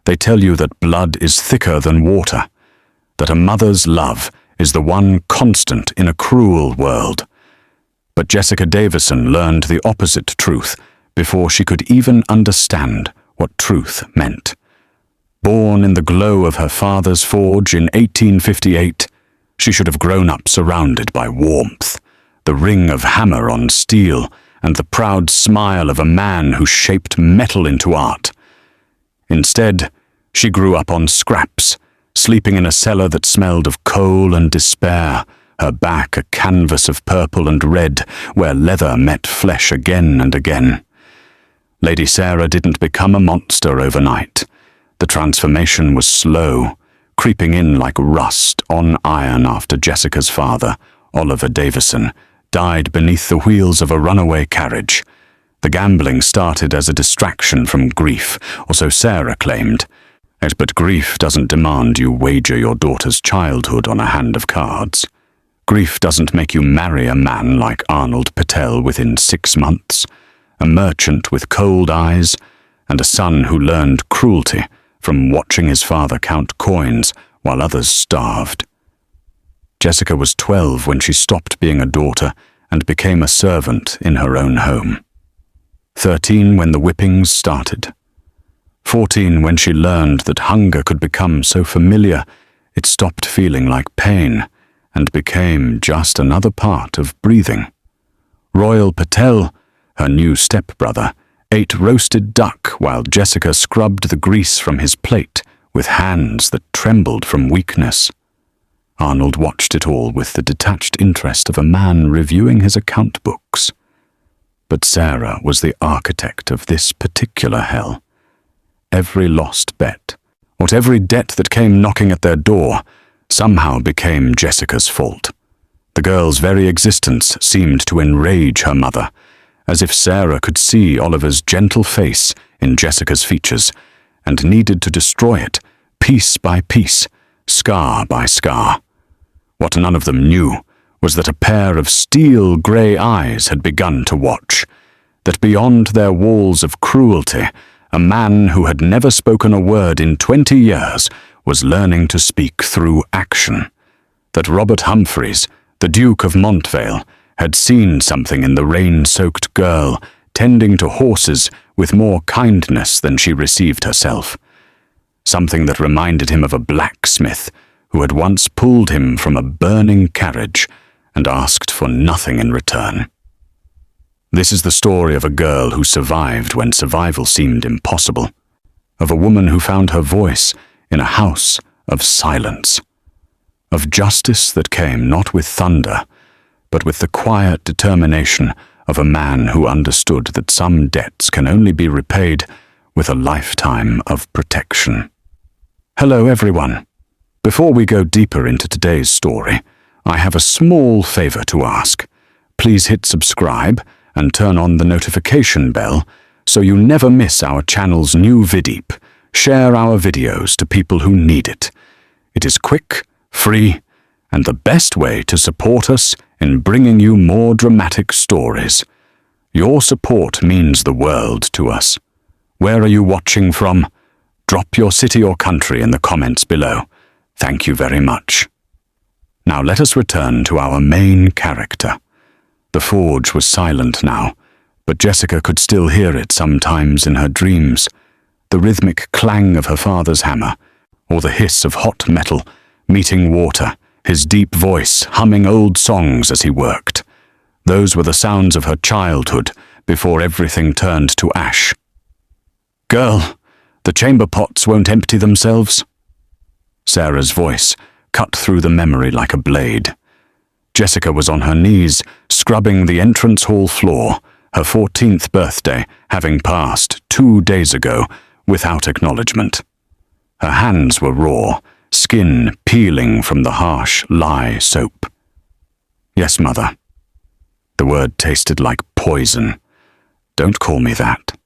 They tell you that blood is thicker than water, that a mother's love is the one constant in a cruel world. But Jessica Davison learned the opposite truth before she could even understand what truth meant. Born in the glow of her father's forge in 1858, she should have grown up surrounded by warmth, the ring of hammer on steel, and the proud smile of a man who shaped metal into art. Instead, she grew up on scraps, sleeping in a cellar that smelled of coal and despair, her back a canvas of purple and red, where leather met flesh again and again. Lady Sarah didn't become a monster overnight. The transformation was slow, creeping in like rust on iron after Jessica's father, Oliver Davison, died beneath the wheels of a runaway carriage. The gambling started as a distraction from grief, or so Sarah claimed. But grief doesn't demand you wager your daughter's childhood on a hand of cards. Grief doesn't make you marry a man like Arnold Patel within 6 months, a merchant with cold eyes, and a son who learned cruelty from watching his father count coins while others starved. Jessica was 12 when she stopped being a daughter and became a servant in her own home. 13 when the whippings started. 14 when she learned that hunger could become so familiar it stopped feeling like pain and became just another part of breathing. Royal Patel, her new stepbrother, ate roasted duck while Jessica scrubbed the grease from his plate with hands that trembled from weakness. Arnold watched it all with the detached interest of a man reviewing his account books. But Sarah was the architect of this particular hell. Every lost bet, or every debt that came knocking at their door, somehow became Jessica's fault. The girl's very existence seemed to enrage her mother, as if Sarah could see Oliver's gentle face in Jessica's features, and needed to destroy it, piece by piece, scar by scar. What none of them knew was that a pair of steel grey eyes had begun to watch, that beyond their walls of cruelty, a man who had never spoken a word in 20 years was learning to speak through action, that Robert Humphreys, the Duke of Montvale, had seen something in the rain-soaked girl tending to horses with more kindness than she received herself, something that reminded him of a blacksmith who had once pulled him from a burning carriage and asked for nothing in return. This is the story of a girl who survived when survival seemed impossible, of a woman who found her voice in a house of silence, of justice that came not with thunder, but with the quiet determination of a man who understood that some debts can only be repaid with a lifetime of protection. Hello everyone. Before we go deeper into today's story, I have a small favor to ask. Please hit subscribe and turn on the notification bell so you never miss our channel's new vidip. Share our videos to people who need it. It is quick, free, and the best way to support us in bringing you more dramatic stories. Your support means the world to us. Where are you watching from? Drop your city or country in the comments below. Thank you very much. Now let us return to our main character. The forge was silent now, but Jessica could still hear it sometimes in her dreams. The rhythmic clang of her father's hammer, or the hiss of hot metal meeting water, his deep voice humming old songs as he worked. Those were the sounds of her childhood before everything turned to ash. "Girl, the chamber pots won't empty themselves." Sarah's voice cut through the memory like a blade. Jessica was on her knees, scrubbing the entrance hall floor, her 14th birthday having passed 2 days ago without acknowledgement. Her hands were raw, skin peeling from the harsh lye soap. "Yes, Mother." The word tasted like poison. "Don't call me that."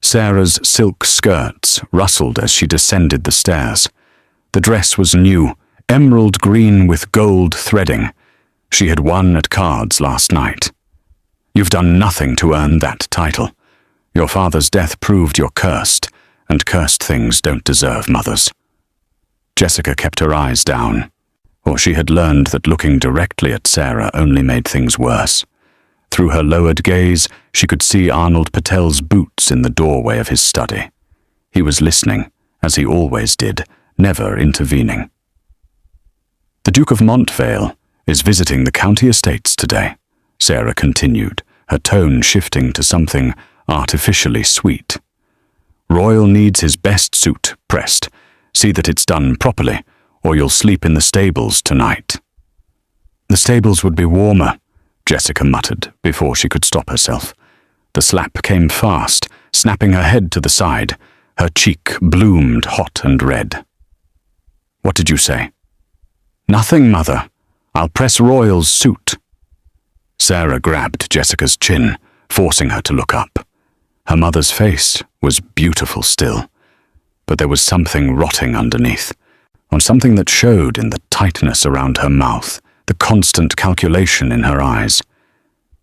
Sarah's silk skirts rustled as she descended the stairs. The dress was new, emerald green with gold threading. She had won at cards last night. "You've done nothing to earn that title. Your father's death proved you're cursed, and cursed things don't deserve mothers. Jessica kept her eyes down, or she had learned that looking directly at Sarah only made things worse. Through her lowered gaze, she could see Arnold Patel's boots in the doorway of his study. He was listening, as he always did, never intervening. "The Duke of Montvale is visiting the county estates today," Sarah continued, her tone shifting to something artificially sweet. "Royal needs his best suit pressed. See that it's done properly, or you'll sleep in the stables tonight." "The stables would be warmer," Jessica muttered before she could stop herself. The slap came fast, snapping her head to the side. Her cheek bloomed hot and red. "What did you say?" "Nothing, Mother. I'll press Royal's suit." Sarah grabbed Jessica's chin, forcing her to look up. Her mother's face was beautiful still, but there was something rotting underneath, on something that showed in the tightness around her mouth, the constant calculation in her eyes.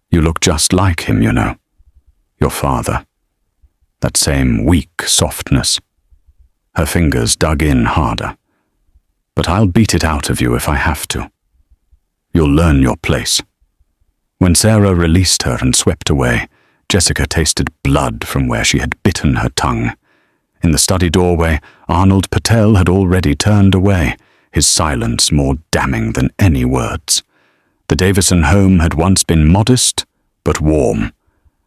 "You look just like him, you know. Your father." That same weak softness. Her fingers dug in harder. "But I'll beat it out of you if I have to. You'll learn your place." When Sarah released her and swept away, Jessica tasted blood from where she had bitten her tongue. In the study doorway, Arnold Patel had already turned away, his silence more damning than any words. The Davison home had once been modest, but warm.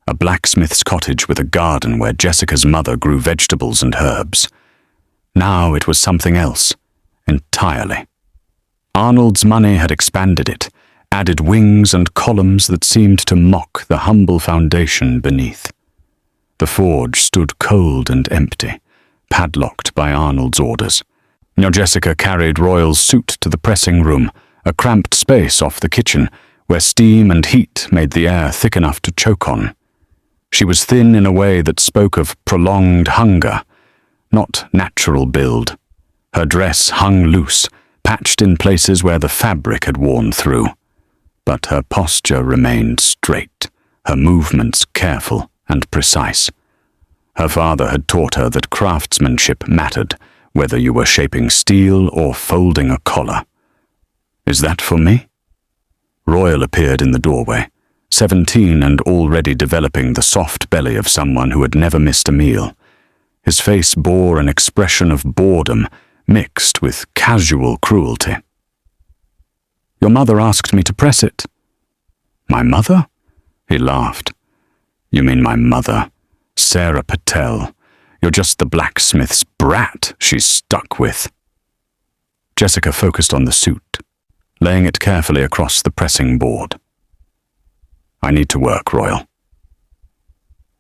A blacksmith's cottage with a garden where Jessica's mother grew vegetables and herbs. Now it was something else, entirely. Arnold's money had expanded it, added wings and columns that seemed to mock the humble foundation beneath. The forge stood cold and empty, padlocked by Arnold's orders. Now Jessica carried Royal's suit to the pressing room, a cramped space off the kitchen, where steam and heat made the air thick enough to choke on. She was thin in a way that spoke of prolonged hunger, not natural build. Her dress hung loose, patched in places where the fabric had worn through. But her posture remained straight, her movements careful and precise. Her father had taught her that craftsmanship mattered, whether you were shaping steel or folding a collar. "Is that for me?" Royal appeared in the doorway, 17 and already developing the soft belly of someone who had never missed a meal. His face bore an expression of boredom mixed with casual cruelty. "Your mother asked me to press it." "My mother?" He laughed. "You mean my mother, Sarah Patel. You're just the blacksmith's brat she's stuck with." Jessica focused on the suit, laying it carefully across the pressing board. "I need to work, Royal.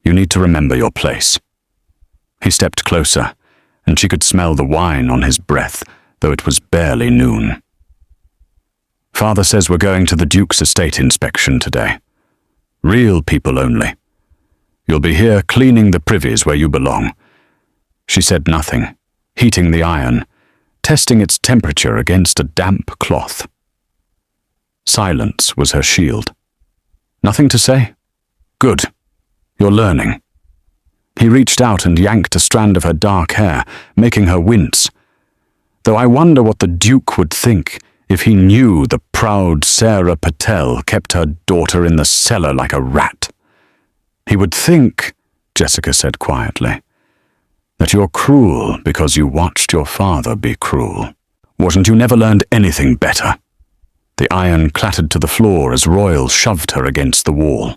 You need to remember your place." He stepped closer, and she could smell the wine on his breath, though it was barely noon. "Father says we're going to the Duke's estate inspection today. Real people only. You'll be here cleaning the privies where you belong." She said nothing, heating the iron, testing its temperature against a damp cloth. Silence was her shield. "Nothing to say? Good. You're learning." He reached out and yanked a strand of her dark hair, making her wince. "Though I wonder what the Duke would think if he knew the proud Sarah Patel kept her daughter in the cellar like a rat." "He would think," Jessica said quietly, "that you're cruel because you watched your father be cruel. Wasn't you never learned anything better?" The iron clattered to the floor as Royal shoved her against the wall.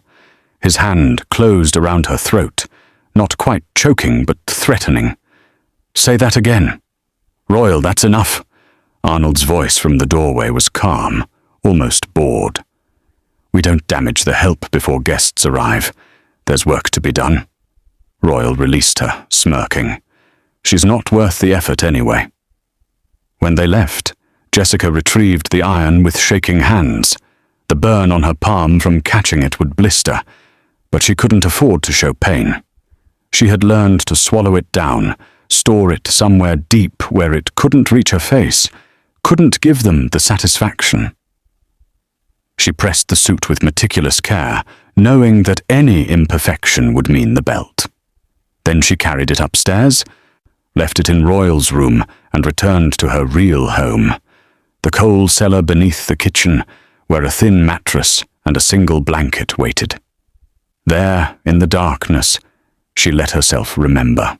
His hand closed around her throat, not quite choking but threatening. "Say that again." "Royal, that's enough." Arnold's voice from the doorway was calm, almost bored. "We don't damage the help before guests arrive. There's work to be done." Royal released her, smirking. "She's not worth the effort anyway." When they left, Jessica retrieved the iron with shaking hands. The burn on her palm from catching it would blister, but she couldn't afford to show pain. She had learned to swallow it down, store it somewhere deep where it couldn't reach her face, couldn't give them the satisfaction. She pressed the suit with meticulous care, knowing that any imperfection would mean the belt. Then she carried it upstairs, left it in Royal's room, and returned to her real home, the coal cellar beneath the kitchen, where a thin mattress and a single blanket waited. There, in the darkness, she let herself remember.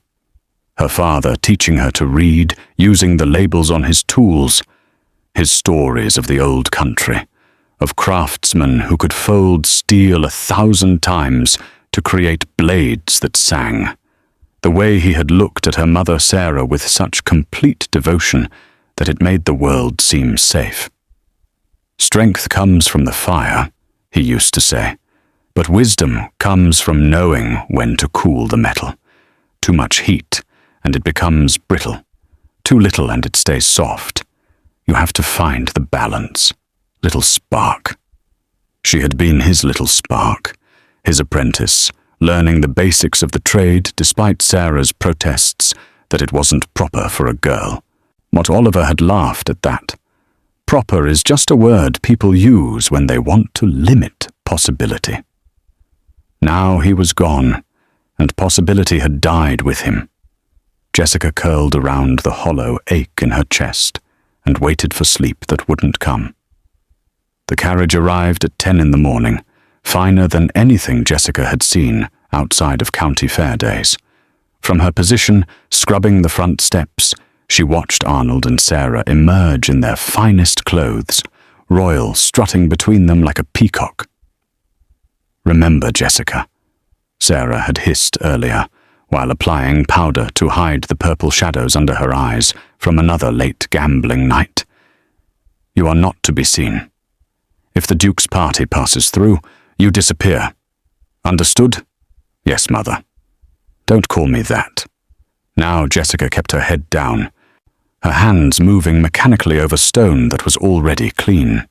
Her father teaching her to read, using the labels on his tools, his stories of the old country, of craftsmen who could fold steel 1,000 times to create blades that sang. The way he had looked at her mother Sarah with such complete devotion that it made the world seem safe. Strength comes from the fire, he used to say, but wisdom comes from knowing when to cool the metal. Too much heat, and it becomes brittle. Too little, and it stays soft. You have to find the balance. Little spark. She had been his little spark, his apprentice, learning the basics of the trade despite Sarah's protests that it wasn't proper for a girl. What Oliver had laughed at that. Proper is just a word people use when they want to limit possibility. Now he was gone, and possibility had died with him. Jessica curled around the hollow ache in her chest and waited for sleep that wouldn't come. The carriage arrived at 10 in the morning, finer than anything Jessica had seen outside of county fair days. From her position, scrubbing the front steps, she watched Arnold and Sarah emerge in their finest clothes, Royal strutting between them like a peacock. "Remember, Jessica," Sarah had hissed earlier, while applying powder to hide the purple shadows under her eyes from another late gambling night. "You are not to be seen. If the Duke's party passes through, you disappear. Understood?" "Yes, Mother." "Don't call me that." Now Jessica kept her head down, her hands moving mechanically over stone that was already clean.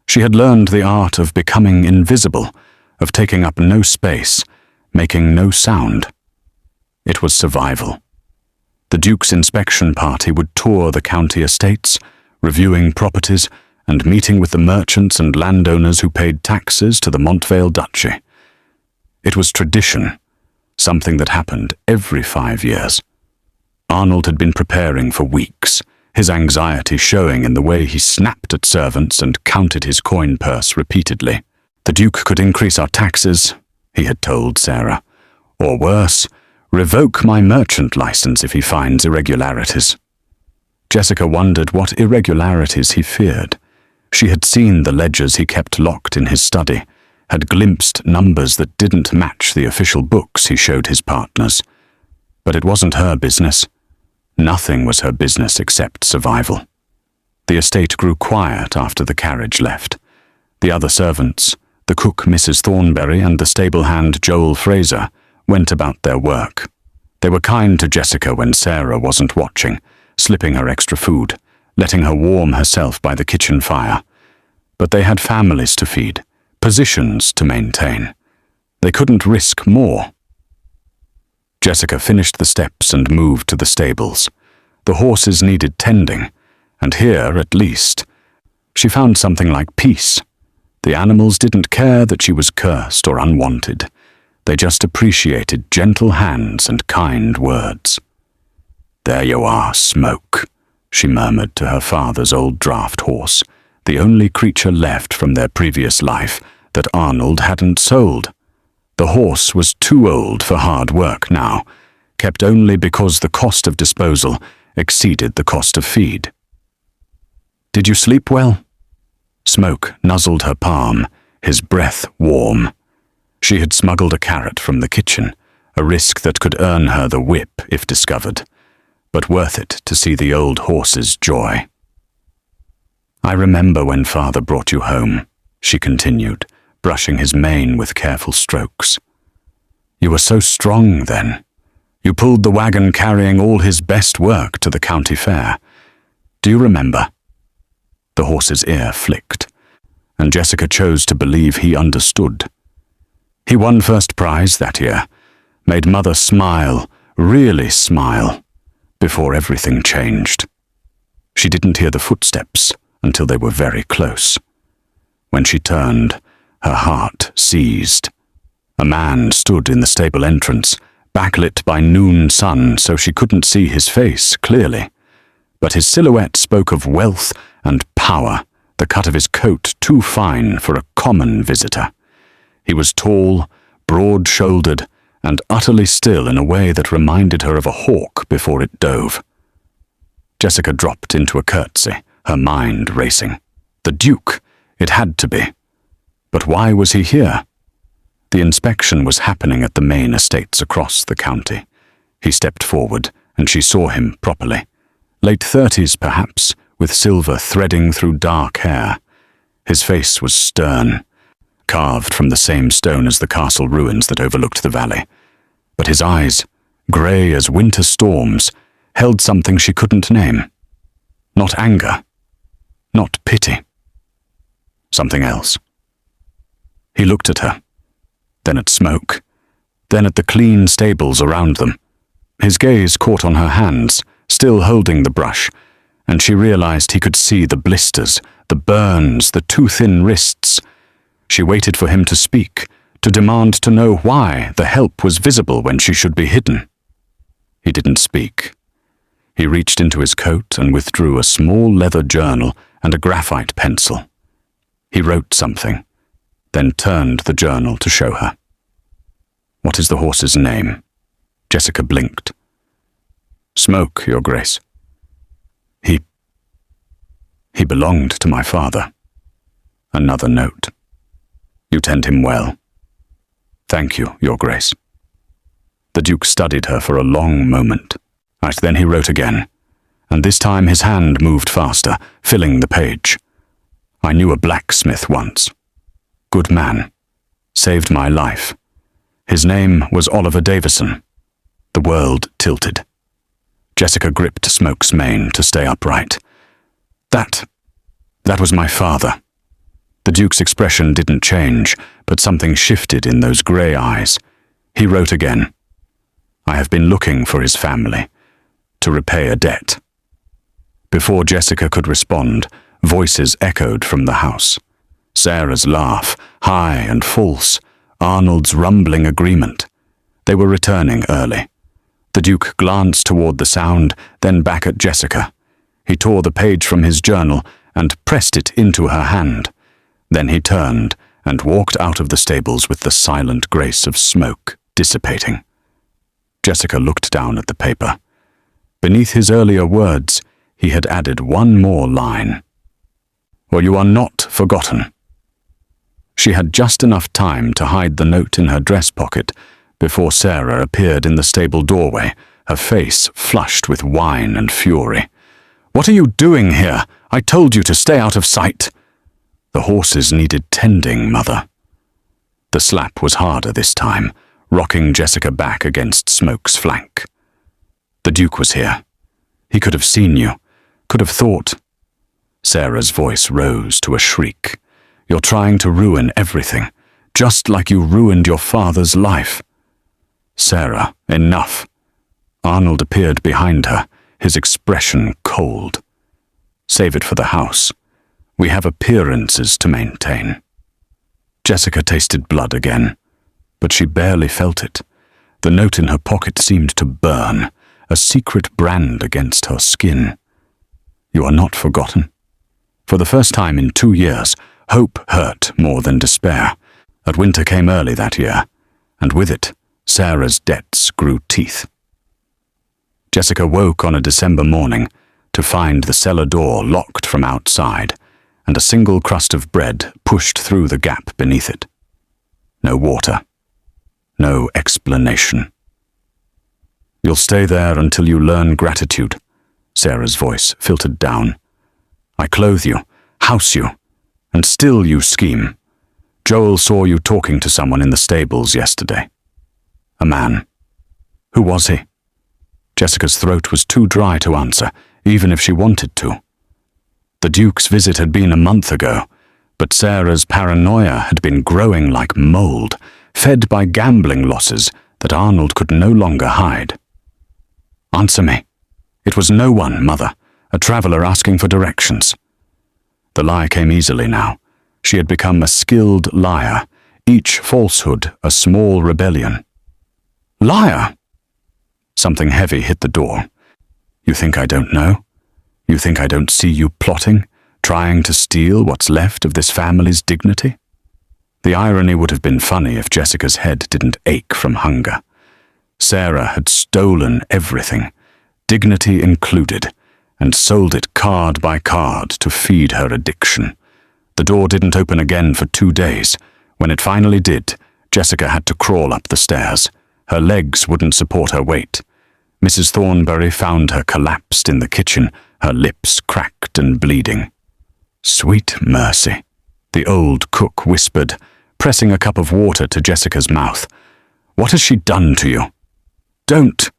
She had learned the art of becoming invisible, of taking up no space, making no sound. It was survival. The Duke's inspection party would tour the county estates, reviewing properties and meeting with the merchants and landowners who paid taxes to the Montvale Duchy. It was tradition, something that happened every 5 years. Arnold had been preparing for weeks, his anxiety showing in the way he snapped at servants and counted his coin purse repeatedly. "The Duke could increase our taxes," he had told Sarah, "or worse, revoke my merchant license if he finds irregularities." Jessica wondered what irregularities he feared. She had seen the ledgers he kept locked in his study, had glimpsed numbers that didn't match the official books he showed his partners. But it wasn't her business. Nothing was her business except survival. The estate grew quiet after the carriage left. The other servants, the cook Mrs. Thornberry and the stable hand Joel Fraser, went about their work. They were kind to Jessica when Sarah wasn't watching, slipping her extra food, letting her warm herself by the kitchen fire. But they had families to feed, positions to maintain. They couldn't risk more. Jessica finished the steps and moved to the stables. The horses needed tending, and here, at least, she found something like peace. The animals didn't care that she was cursed or unwanted. They just appreciated gentle hands and kind words. "There you are, Smoke," she murmured to her father's old draft horse, the only creature left from their previous life that Arnold hadn't sold. The horse was too old for hard work now, kept only because the cost of disposal exceeded the cost of feed. "Did you sleep well?" Smoke nuzzled her palm, his breath warm. She had smuggled a carrot from the kitchen, a risk that could earn her the whip if discovered, but worth it to see the old horse's joy. "I remember when Father brought you home," she continued, brushing his mane with careful strokes. "You were so strong then. You pulled the wagon carrying all his best work to the county fair. Do you remember?" The horse's ear flicked, and Jessica chose to believe he understood. He won first prize that year, made Mother smile, really smile, before everything changed. She didn't hear the footsteps until they were very close. When she turned, her heart seized. A man stood in the stable entrance, backlit by noon sun so she couldn't see his face clearly. But his silhouette spoke of wealth and power, the cut of his coat too fine for a common visitor. He was tall, broad-shouldered, and utterly still in a way that reminded her of a hawk before it dove. Jessica dropped into a curtsy, her mind racing. The Duke! It had to be. But why was he here? The inspection was happening at the main estates across the county. He stepped forward, and she saw him properly. Late 30s, perhaps, with silver threading through dark hair. His face was stern, carved from the same stone as the castle ruins that overlooked the valley. But his eyes, grey as winter storms, held something she couldn't name. Not anger. Not pity. Something else. He looked at her, then at Smoke, then at the clean stables around them. His gaze caught on her hands, still holding the brush, and she realized he could see the blisters, the burns, the too-thin wrists. She waited for him to speak, to demand to know why the help was visible when she should be hidden. He didn't speak. He reached into his coat and withdrew a small leather journal and a graphite pencil. He wrote something, then turned the journal to show her. "What is the horse's name?" Jessica blinked. "Smoke, Your Grace. He belonged to my father." Another note. "You tend him well." "Thank you, Your Grace." The Duke studied her for a long moment. Then he wrote again, and this time his hand moved faster, filling the page. "I knew a blacksmith once. Good man. Saved my life. His name was Oliver Davison." The world tilted. Jessica gripped Smoke's mane to stay upright. That was my father." The Duke's expression didn't change, but something shifted in those grey eyes. He wrote again. "I have been looking for his family, to repay a debt." Before Jessica could respond, voices echoed from the house. Sarah's laugh, high and false, Arnold's rumbling agreement. They were returning early. The Duke glanced toward the sound, then back at Jessica. He tore the page from his journal and pressed it into her hand. Then he turned and walked out of the stables with the silent grace of smoke dissipating. Jessica looked down at the paper. Beneath his earlier words, he had added one more line. "Or you are not forgotten." She had just enough time to hide the note in her dress pocket before Sarah appeared in the stable doorway, her face flushed with wine and fury. "What are you doing here? I told you to stay out of sight." "The horses needed tending, Mother." The slap was harder this time, rocking Jessica back against Smoke's flank. "The Duke was here. He could have seen you, could have thought." Sarah's voice rose to a shriek. "You're trying to ruin everything, just like you ruined your father's life." "Sarah, enough." Arnold appeared behind her, his expression cold. "Save it for the house. We have appearances to maintain." Jessica tasted blood again, but she barely felt it. The note in her pocket seemed to burn, a secret brand against her skin. "You are not forgotten." For the first time in 2 years, hope hurt more than despair. But winter came early that year, and with it, Sarah's debts grew teeth. Jessica woke on a December morning to find the cellar door locked from outside and a single crust of bread pushed through the gap beneath it. No water. No explanation. "You'll stay there until you learn gratitude," Sarah's voice filtered down. "I clothe you, house you, and still you scheme. Joel saw you talking to someone in the stables yesterday. A man. Who was he?" Jessica's throat was too dry to answer, even if she wanted to. The Duke's visit had been a month ago, but Sarah's paranoia had been growing like mold, fed by gambling losses that Arnold could no longer hide. "Answer me." "It was no one, Mother. A traveler asking for directions." The lie came easily now. She had become a skilled liar, each falsehood a small rebellion. "Liar!" Something heavy hit the door. You think I don't know? You think I don't see you plotting, trying to steal what's left of this family's dignity? The irony would have been funny if Jessica's head didn't ache from hunger. Sarah had stolen everything, dignity included, and sold it card by card to feed her addiction. The door didn't open again for 2 days. When it finally did, Jessica had to crawl up the stairs. Her legs wouldn't support her weight. Mrs. Thornbury found her collapsed in the kitchen, her lips cracked and bleeding. "Sweet mercy," the old cook whispered, pressing a cup of water to Jessica's mouth. "What has she done to you?" "Don't!"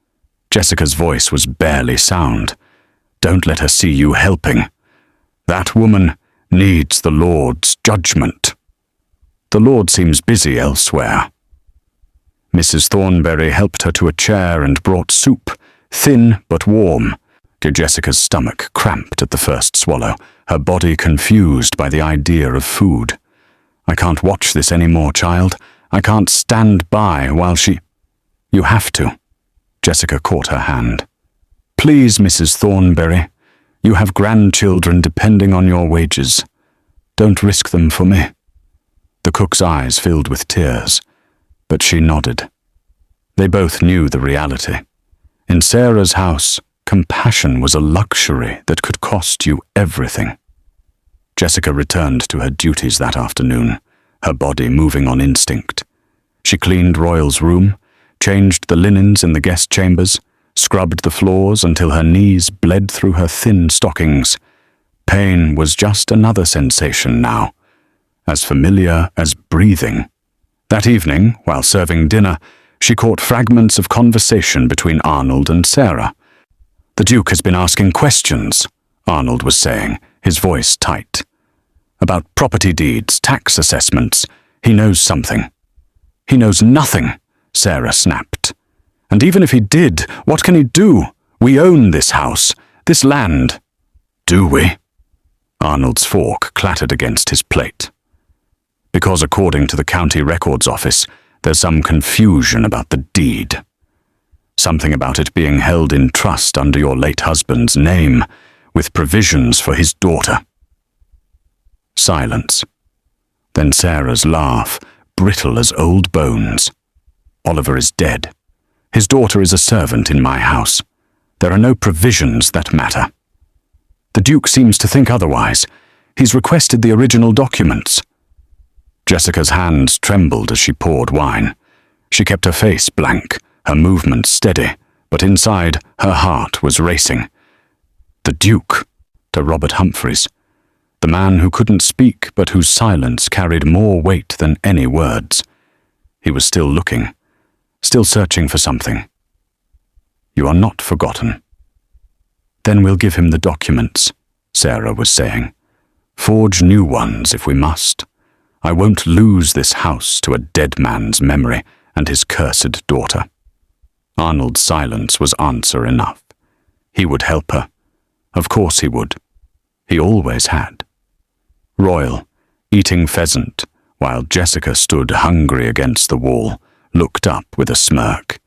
Jessica's voice was barely sound. "Don't let her see you helping. That woman needs the Lord's judgment. The Lord seems busy elsewhere." Mrs. Thornbury helped her to a chair and brought soup, thin but warm. Jessica's stomach cramped at the first swallow, her body confused by the idea of food. "I can't watch this anymore, child. I can't stand by while she—" "You have to." Jessica caught her hand. "Please, Mrs. Thornbury. You have grandchildren depending on your wages. Don't risk them for me." The cook's eyes filled with tears, but she nodded. They both knew the reality. In Sarah's house, compassion was a luxury that could cost you everything. Jessica returned to her duties that afternoon, her body moving on instinct. She cleaned Royal's room, changed the linens in the guest chambers, scrubbed the floors until her knees bled through her thin stockings. Pain was just another sensation now, as familiar as breathing. That evening, while serving dinner, she caught fragments of conversation between Arnold and Sarah. "The Duke has been asking questions," Arnold was saying, his voice tight. "About property deeds, tax assessments. He knows something." "He knows nothing," Sarah snapped. "And even if he did, what can he do? We own this house, this land." "Do we?" Arnold's fork clattered against his plate. "Because according to the county records office, there's some confusion about the deed. Something about it being held in trust under your late husband's name, with provisions for his daughter." Silence. Then Sarah's laugh, brittle as old bones. "Oliver is dead. His daughter is a servant in my house. There are no provisions that matter. The Duke seems to think otherwise. He's requested the original documents." Jessica's hands trembled as she poured wine. She kept her face blank, her movements steady, but inside her heart was racing. The Duke, to Robert Humphreys, the man who couldn't speak but whose silence carried more weight than any words. He was still looking, still searching for something. "You are not forgotten." "Then we'll give him the documents," Sarah was saying. "Forge new ones if we must. I won't lose this house to a dead man's memory and his cursed daughter." Arnold's silence was answer enough. He would help her. Of course he would. He always had. Royal, eating pheasant, while Jessica stood hungry against the wall, looked up with a smirk.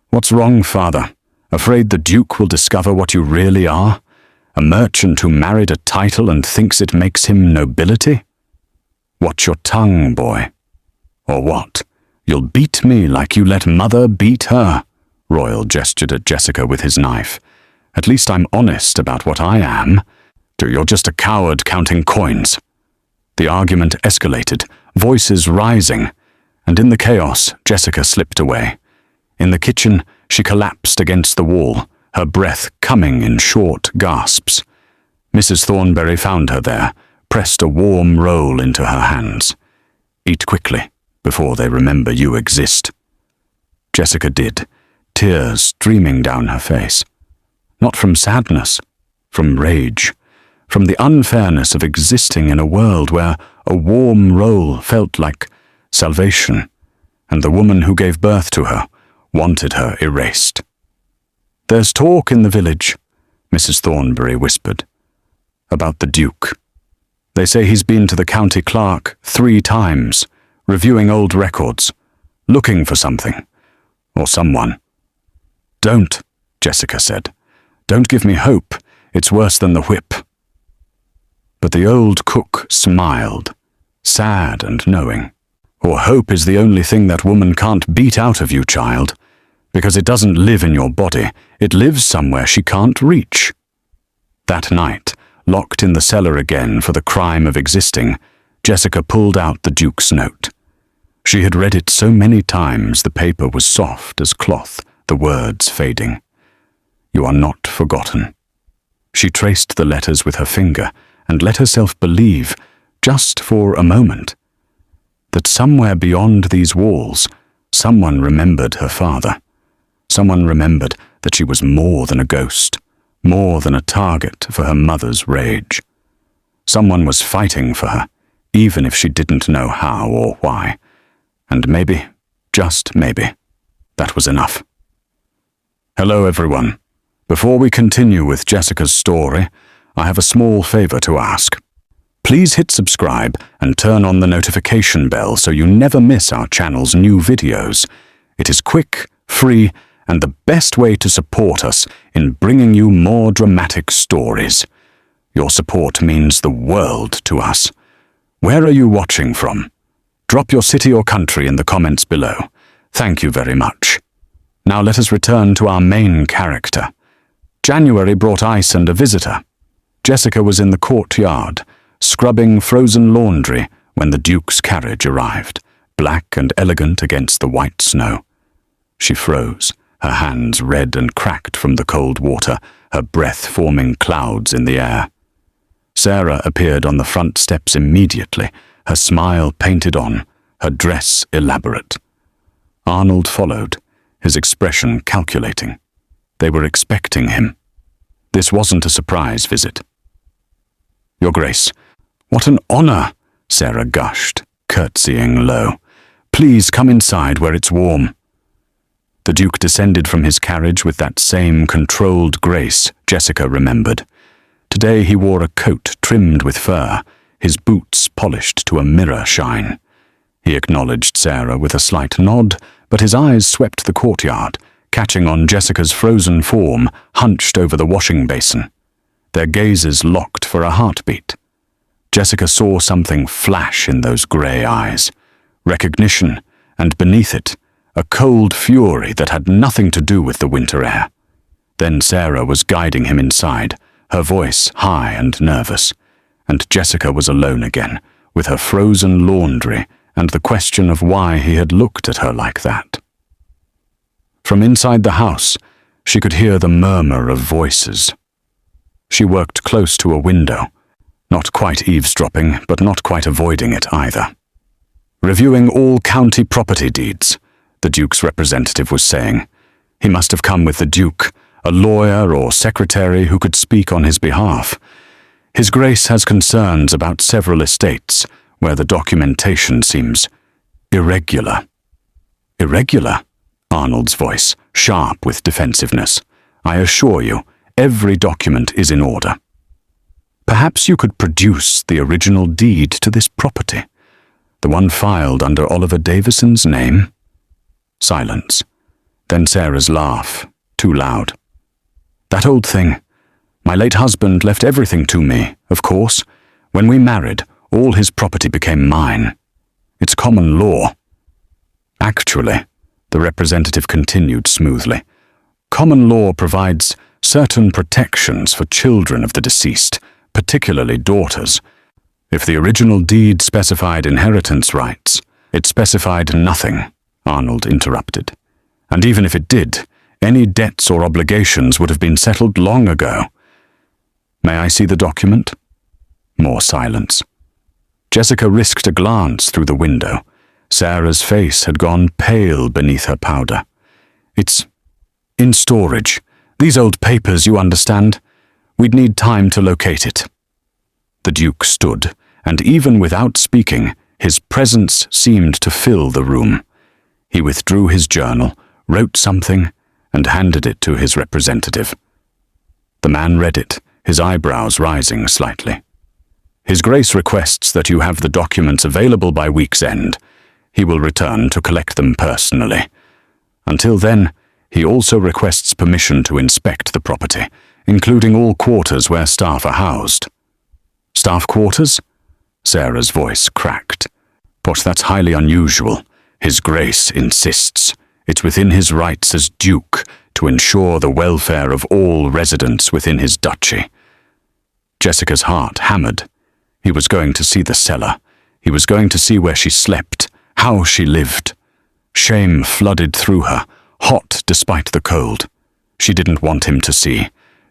"What's wrong, father? Afraid the Duke will discover what you really are? A merchant who married a title and thinks it makes him nobility? Watch your tongue, boy. Or what? You'll beat me like you let mother beat her." Royal gestured at Jessica with his knife. "At least I'm honest about what I am. You're just a coward counting coins." The argument escalated, voices rising, and in the chaos, Jessica slipped away. In the kitchen, she collapsed against the wall, her breath coming in short gasps. Mrs. Thornbury found her there, pressed a warm roll into her hands. "Eat quickly, before they remember you exist." Jessica did, tears streaming down her face. Not from sadness, from rage, from the unfairness of existing in a world where a warm roll felt like salvation, and the woman who gave birth to her wanted her erased. "There's talk in the village," Mrs. Thornbury whispered, "about the Duke. They say he's been to the county clerk 3 times, reviewing old records, looking for something, or someone." "Don't," Jessica said. "Don't give me hope. It's worse than the whip." But the old cook smiled, sad and knowing. "Or hope is the only thing that woman can't beat out of you, child, because it doesn't live in your body. It lives somewhere she can't reach." That night, locked in the cellar again for the crime of existing, Jessica pulled out the Duke's note. She had read it so many times the paper was soft as cloth, the words fading. "You are not forgotten." She traced the letters with her finger and let herself believe, just for a moment, that somewhere beyond these walls, someone remembered her father. Someone remembered that she was more than a ghost, more than a target for her mother's rage. Someone was fighting for her, even if she didn't know how or why. And maybe, just maybe, that was enough. Hello, everyone. Before we continue with Jessica's story, I have a small favor to ask. Please hit subscribe and turn on the notification bell so you never miss our channel's new videos. It is quick, free, and the best way to support us in bringing you more dramatic stories. Your support means the world to us. Where are you watching from? Drop your city or country in the comments below. Thank you very much. Now let us return to our main character. January brought ice and a visitor. Jessica was in the courtyard, scrubbing frozen laundry when the Duke's carriage arrived, black and elegant against the white snow. She froze, her hands red and cracked from the cold water, her breath forming clouds in the air. Sarah appeared on the front steps immediately, her smile painted on, her dress elaborate. Arnold followed, his expression calculating. They were expecting him. This wasn't a surprise visit. "Your Grace, what an honor," Sarah gushed, curtsying low. "Please come inside where it's warm." The Duke descended from his carriage with that same controlled grace Jessica remembered. Today he wore a coat trimmed with fur, his boots polished to a mirror shine. He acknowledged Sarah with a slight nod, but his eyes swept the courtyard, catching on Jessica's frozen form hunched over the washing basin. Their gazes locked for a heartbeat. Jessica saw something flash in those grey eyes. Recognition, and beneath it, a cold fury that had nothing to do with the winter air. Then Sarah was guiding him inside, her voice high and nervous, and Jessica was alone again, with her frozen laundry and the question of why he had looked at her like that. From inside the house, she could hear the murmur of voices. She worked close to a window, not quite eavesdropping, but not quite avoiding it either. "Reviewing all county property deeds," the Duke's representative was saying. He must have come with the Duke, a lawyer or secretary who could speak on his behalf. His Grace has concerns about several estates where the documentation seems irregular. "Irregular?" Arnold's voice, sharp with defensiveness. "I assure you, every document is in order." "Perhaps you could produce the original deed to this property, the one filed under Oliver Davison's name?" Silence. Then Sarah's laugh, too loud. "That old thing. My late husband left everything to me, of course. When we married, all his property became mine. It's common law." "Actually," the representative continued smoothly, "common law provides certain protections for children of the deceased, particularly daughters. If the original deed specified inheritance rights, it specified nothing," Arnold interrupted. "And even if it did, any debts or obligations would have been settled long ago." "May I see the document?" More silence. Jessica risked a glance through the window. Sarah's face had gone pale beneath her powder. "It's in storage. These old papers, you understand. We'd need time to locate it." The Duke stood, and even without speaking, his presence seemed to fill the room. He withdrew his journal, wrote something, and handed it to his representative. The man read it, his eyebrows rising slightly. "His Grace requests that you have the documents available by week's end. He will return to collect them personally. Until then, He also requests permission to inspect the property, including all quarters where staff are housed. Staff quarters? Sarah's voice cracked. But that's highly unusual. His Grace insists. It's within his rights as Duke to ensure the welfare of all residents within his duchy. Jessica's heart hammered. He was going to see the cellar. He was going to see where she slept, how she lived. Shame flooded through her, hot despite the cold. She didn't want him to see,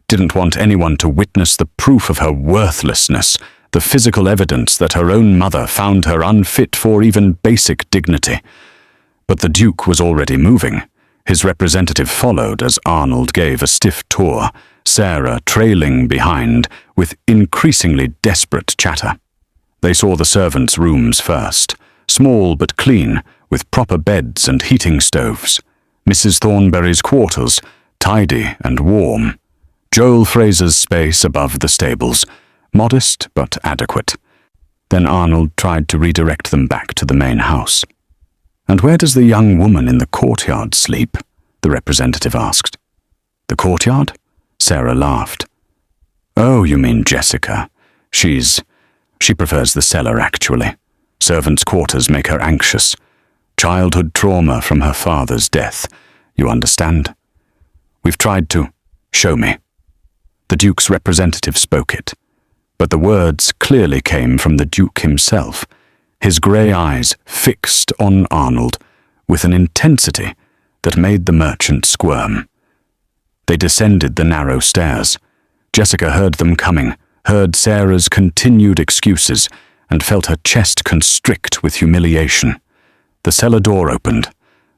didn't want anyone to witness the proof of her worthlessness, the physical evidence that her own mother found her unfit for even basic dignity. But the Duke was already moving. His representative followed as Arnold gave a stiff tour, Sarah trailing behind with increasingly desperate chatter. They saw the servants' rooms first, small but clean, with proper beds and heating stoves. Mrs. Thornberry's quarters, tidy and warm. Joel Fraser's space above the stables, modest but adequate. Then Arnold tried to redirect them back to the main house. "And where does the young woman in the courtyard sleep?" the representative asked. "The courtyard?" Sarah laughed. "Oh, you mean Jessica. She prefers the cellar, actually. Servants' quarters make her anxious. Childhood trauma from her father's death. You understand? We've tried to. Show me." The Duke's representative spoke it, but the words clearly came from the Duke himself, his grey eyes fixed on Arnold with an intensity that made the merchant squirm. They descended the narrow stairs. Jessica heard them coming, heard Sarah's continued excuses, and felt her chest constrict with humiliation. The cellar door opened.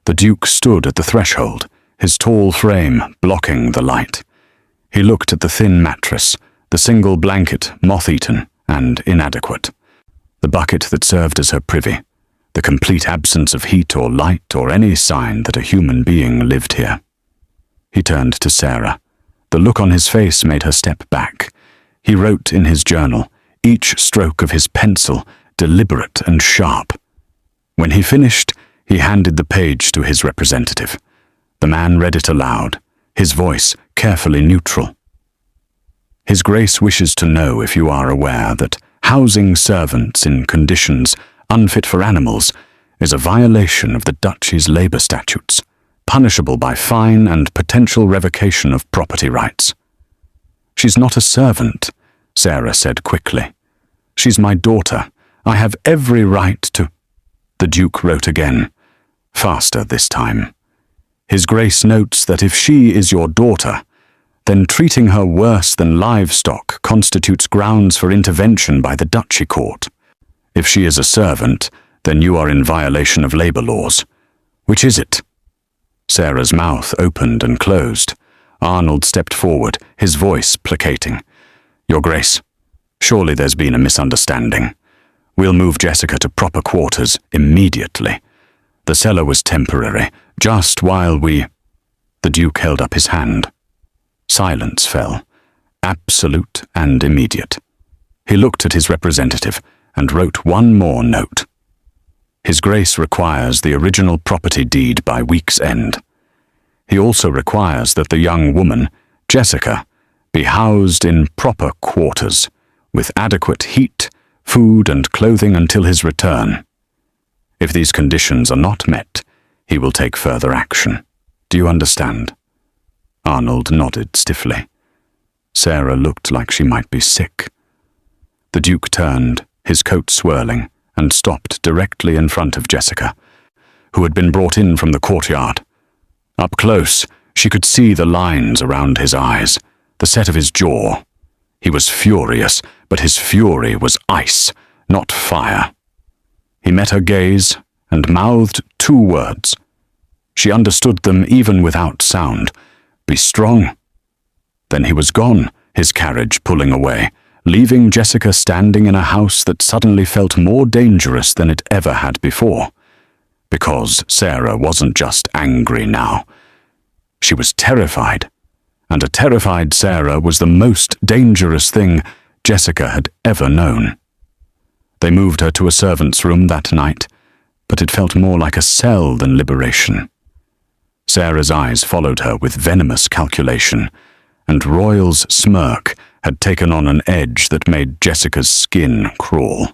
The Duke stood at the threshold, his tall frame blocking the light. He looked at the thin mattress, the single blanket moth-eaten and inadequate, the bucket that served as her privy, the complete absence of heat or light or any sign that a human being lived here. He turned to Sarah. The look on his face made her step back. He wrote in his journal, each stroke of his pencil deliberate and sharp. When he finished, he handed the page to his representative. The man read it aloud, his voice carefully neutral. "His Grace wishes to know if you are aware that housing servants in conditions unfit for animals is a violation of the Duchy's labour statutes, punishable by fine and potential revocation of property rights." "She's not a servant," Sarah said quickly. "She's my daughter. I have every right to—" The Duke wrote again, faster this time. "His Grace notes that if she is your daughter, then treating her worse than livestock constitutes grounds for intervention by the Duchy Court. If she is a servant, then you are in violation of labour laws. Which is it?" Sarah's mouth opened and closed. Arnold stepped forward, his voice placating. "Your Grace, surely there's been a misunderstanding. We'll move Jessica to proper quarters immediately. The cellar was temporary, just while we—" The Duke held up his hand. Silence fell, absolute and immediate. He looked at his representative and wrote one more note. "His Grace requires the original property deed by week's end. He also requires that the young woman, Jessica, be housed in proper quarters, with adequate heat, food and clothing until his return. If these conditions are not met, he will take further action. Do you understand?" Arnold nodded stiffly. Sarah looked like she might be sick. The Duke turned, his coat swirling, and stopped directly in front of Jessica, who had been brought in from the courtyard. Up close, she could see the lines around his eyes, the set of his jaw. He was furious, but his fury was ice, not fire. He met her gaze and mouthed two words. She understood them even without sound. "Be strong." Then he was gone, his carriage pulling away, leaving Jessica standing in a house that suddenly felt more dangerous than it ever had before. Because Sarah wasn't just angry now. She was terrified, and a terrified Sarah was the most dangerous thing Jessica had ever known. They moved her to a servant's room that night, but it felt more like a cell than liberation. Sarah's eyes followed her with venomous calculation, and Royal's smirk had taken on an edge that made Jessica's skin crawl.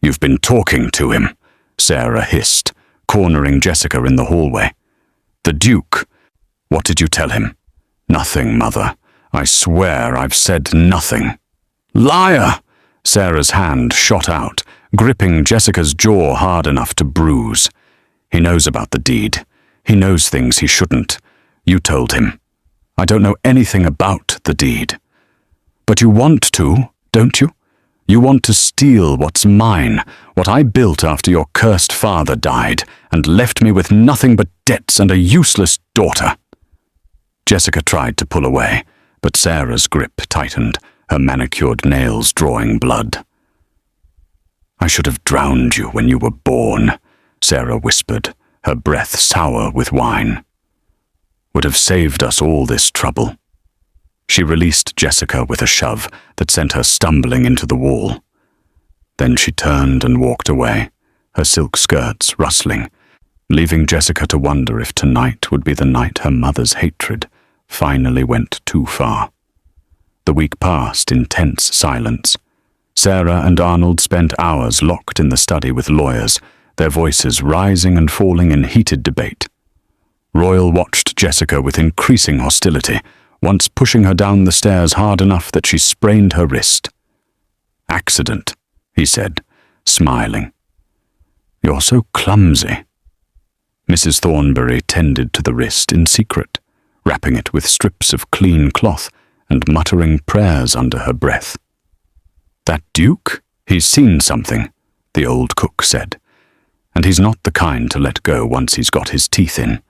"You've been talking to him," Sarah hissed, cornering Jessica in the hallway. "The Duke. What did you tell him?" "Nothing, Mother. I swear I've said nothing." "Liar!" Sarah's hand shot out, gripping Jessica's jaw hard enough to bruise. "He knows about the deed. He knows things he shouldn't. You told him. I don't know anything about the deed." "But you want to, don't you? You want to steal what's mine, what I built after your cursed father died, and left me with nothing but debts and a useless daughter." Jessica tried to pull away, but Sarah's grip tightened, her manicured nails drawing blood. "I should have drowned you when you were born," Sarah whispered, her breath sour with wine. "Would have saved us all this trouble." She released Jessica with a shove that sent her stumbling into the wall. Then she turned and walked away, her silk skirts rustling, leaving Jessica to wonder if tonight would be the night her mother's hatred finally went too far. The week passed in tense silence. Sarah and Arnold spent hours locked in the study with lawyers, their voices rising and falling in heated debate. Royal watched Jessica with increasing hostility, once pushing her down the stairs hard enough that she sprained her wrist. "Accident," he said, smiling. "You're so clumsy." Mrs. Thornbury tended to the wrist in secret, wrapping it with strips of clean cloth and muttering prayers under her breath. "That Duke? He's seen something," the old cook said. "And he's not the kind to let go once he's got his teeth in.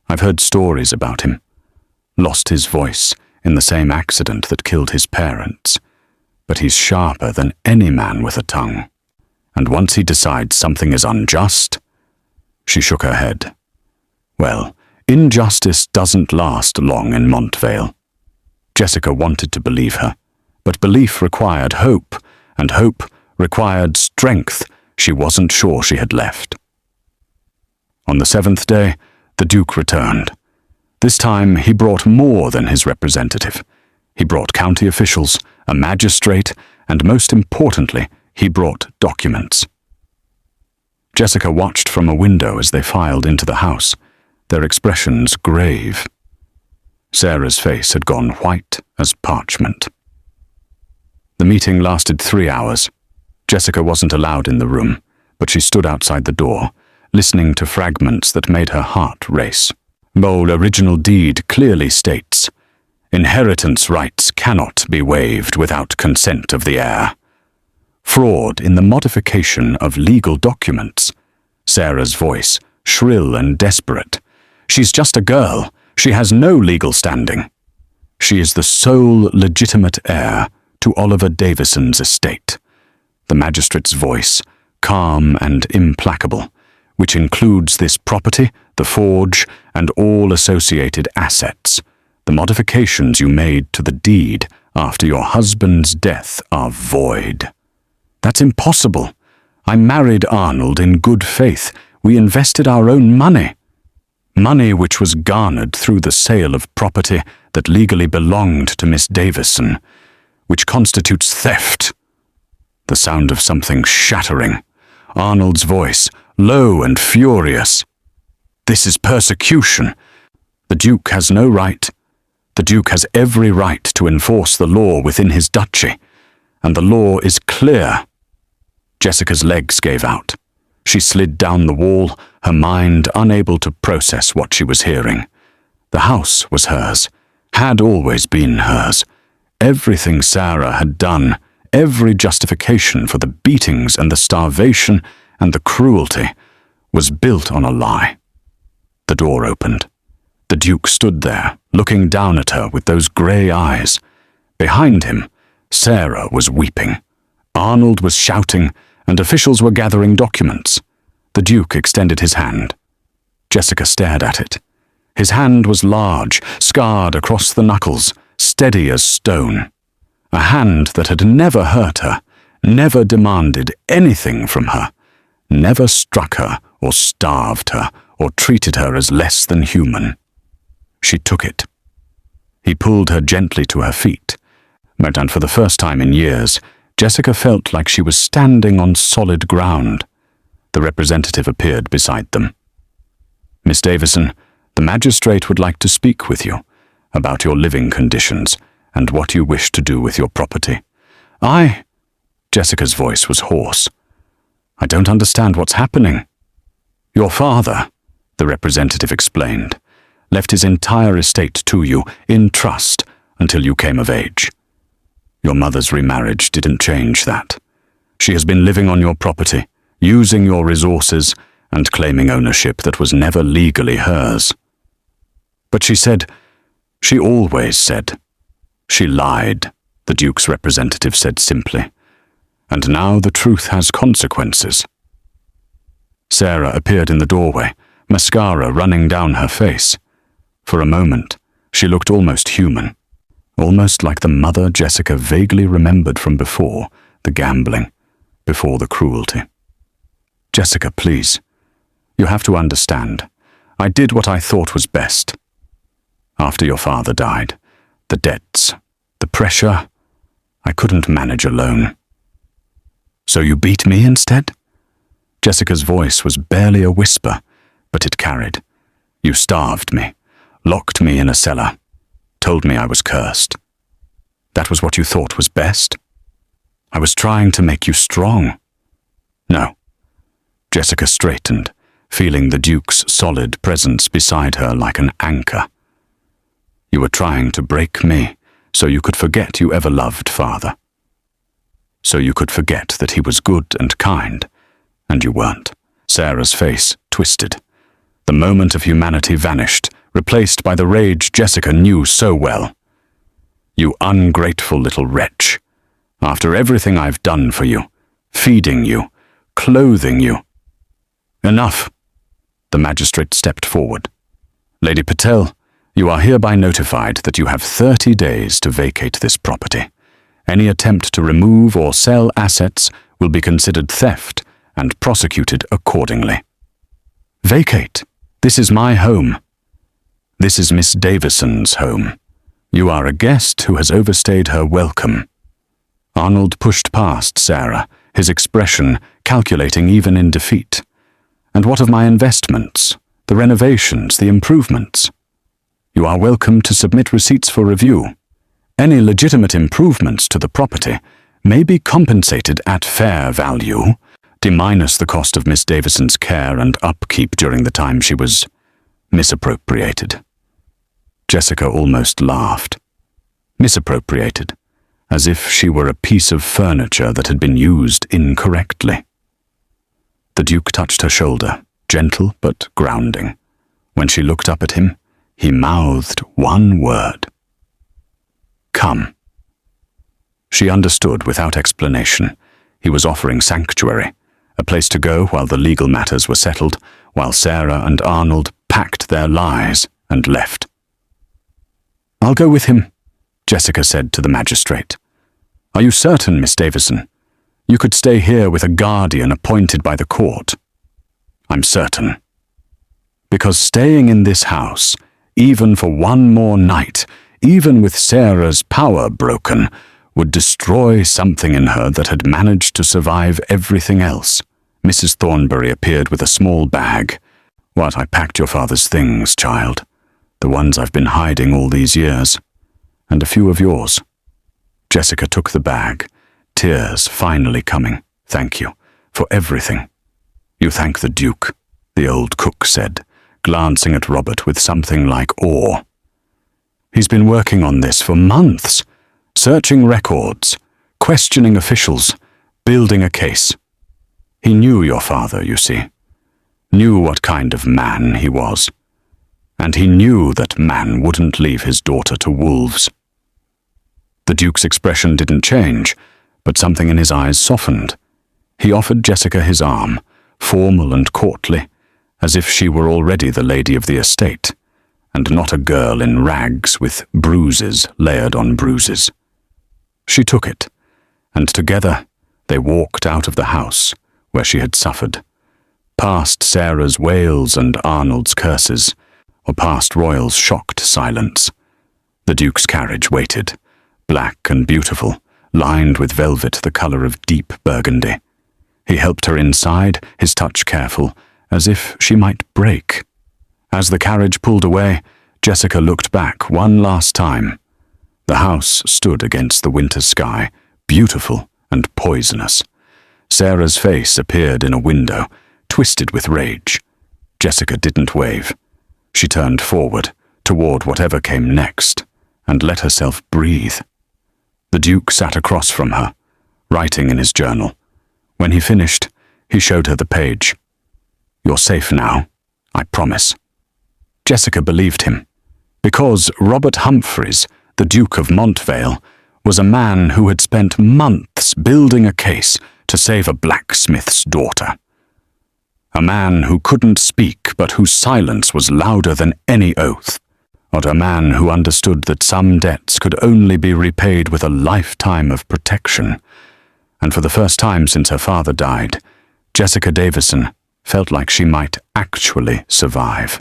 I've heard stories about him. Lost his voice in the same accident that killed his parents. But he's sharper than any man with a tongue. And once he decides something is unjust..." She shook her head. "Well, injustice doesn't last long in Montvale." Jessica wanted to believe her, but belief required hope, and hope required strength she wasn't sure she had left. On the 7th day, the Duke returned. This time he brought more than his representative. He brought county officials, a magistrate, and most importantly, he brought documents. Jessica watched from a window as they filed into the house, their expressions grave. Sarah's face had gone white as parchment. The meeting lasted 3 hours. Jessica wasn't allowed in the room, but she stood outside the door, listening to fragments that made her heart race. The original deed clearly states, "Inheritance rights cannot be waived without consent of the heir." Fraud in the modification of legal documents. Sarah's voice, shrill and desperate. "She's just a girl. She has no legal standing. She is the sole legitimate heir to Oliver Davison's estate." The magistrate's voice, calm and implacable, which includes this property, the forge, and all associated assets. The modifications you made to the deed after your husband's death are void. "That's impossible. I married Arnold in good faith. We invested our own money. Money which was garnered through the sale of property that legally belonged to Miss Davison, which constitutes theft." The sound of something shattering. Arnold's voice, low and furious. "This is persecution. The Duke has no right. The Duke has every right to enforce the law within his duchy, and the law is clear." Jessica's legs gave out. She slid down the wall, her mind unable to process what she was hearing. The house was hers, had always been hers. Everything Sarah had done, every justification for the beatings and the starvation and the cruelty, was built on a lie. The door opened. The Duke stood there, looking down at her with those grey eyes. Behind him, Sarah was weeping. Arnold was shouting, and officials were gathering documents. The Duke extended his hand. Jessica stared at it. His hand was large, scarred across the knuckles, steady as stone. A hand that had never hurt her, never demanded anything from her, never struck her or starved her or treated her as less than human. She took it. He pulled her gently to her feet, and for the first time in years, Jessica felt like she was standing on solid ground. The representative appeared beside them. "Miss Davison, the magistrate would like to speak with you about your living conditions and what you wish to do with your property." Jessica's voice was hoarse. "I don't understand what's happening." "Your father," the representative explained, "left his entire estate to you in trust until you came of age. Your mother's remarriage didn't change that. She has been living on your property, using your resources, and claiming ownership that was never legally hers. But she always said. She lied," the Duke's representative said simply. "And now the truth has consequences." Sarah appeared in the doorway, mascara running down her face. For a moment, she looked almost human, almost like the mother Jessica vaguely remembered from before the gambling, before the cruelty. "Jessica, please. You have to understand. I did what I thought was best. After your father died, the debts, the pressure, I couldn't manage alone." "So you beat me instead?" Jessica's voice was barely a whisper, but it carried. "You starved me, locked me in a cellar, told me I was cursed. That was what you thought was best? I was trying to make you strong." "No." Jessica straightened, feeling the Duke's solid presence beside her like an anchor. "You were trying to break me so you could forget you ever loved Father. So you could forget that he was good and kind, and you weren't." Sarah's face twisted. The moment of humanity vanished, replaced by the rage Jessica knew so well. "You ungrateful little wretch. After everything I've done for you, feeding you, clothing you." "Enough." The magistrate stepped forward. "Lady Patel, you are hereby notified that you have 30 days to vacate this property. Any attempt to remove or sell assets will be considered theft and prosecuted accordingly." "Vacate? This is my home." "This is Miss Davison's home. You are a guest who has overstayed her welcome." Arnold pushed past Sarah, his expression calculating even in defeat. "And what of my investments, the renovations, the improvements?" "You are welcome to submit receipts for review. Any legitimate improvements to the property may be compensated at fair value, minus the cost of Miss Davison's care and upkeep during the time she was misappropriated." Jessica almost laughed. Misappropriated, as if she were a piece of furniture that had been used incorrectly. The Duke touched her shoulder, gentle but grounding. When she looked up at him, he mouthed one word. "Come." She understood without explanation. He was offering sanctuary, a place to go while the legal matters were settled, while Sarah and Arnold packed their lies and left. "I'll go with him," Jessica said to the magistrate. "Are you certain, Miss Davison? You could stay here with a guardian appointed by the court." "I'm certain. Because staying in this house, even for one more night, even with Sarah's power broken, would destroy something in her that had managed to survive everything else." Mrs. Thornbury appeared with a small bag. "What, I packed your father's things, child. The ones I've been hiding all these years. And a few of yours." Jessica took the bag, tears finally coming. "Thank you for everything." "You thank the Duke," the old cook said, glancing at Robert with something like awe. "He's been working on this for months, searching records, questioning officials, building a case. He knew your father, you see, knew what kind of man he was, and he knew that man wouldn't leave his daughter to wolves." The Duke's expression didn't change, but something in his eyes softened. He offered Jessica his arm, formal and courtly, as if she were already the lady of the estate, and not a girl in rags with bruises layered on bruises. She took it, and together they walked out of the house where she had suffered, past Sarah's wails and Arnold's curses, or past Royal's shocked silence. The Duke's carriage waited, black and beautiful, lined with velvet the colour of deep burgundy. He helped her inside, his touch careful, as if she might break. As the carriage pulled away, Jessica looked back one last time. The house stood against the winter sky, beautiful and poisonous. Sarah's face appeared in a window, twisted with rage. Jessica didn't wave. She turned forward, toward whatever came next, and let herself breathe. The Duke sat across from her, writing in his journal. When he finished, he showed her the page. "You're safe now, I promise." Jessica believed him, because Robert Humphreys, the Duke of Montvale, was a man who had spent months building a case to save a blacksmith's daughter. A man who couldn't speak but whose silence was louder than any oath. Or a man who understood that some debts could only be repaid with a lifetime of protection. And for the first time since her father died, Jessica Davison felt like she might actually survive.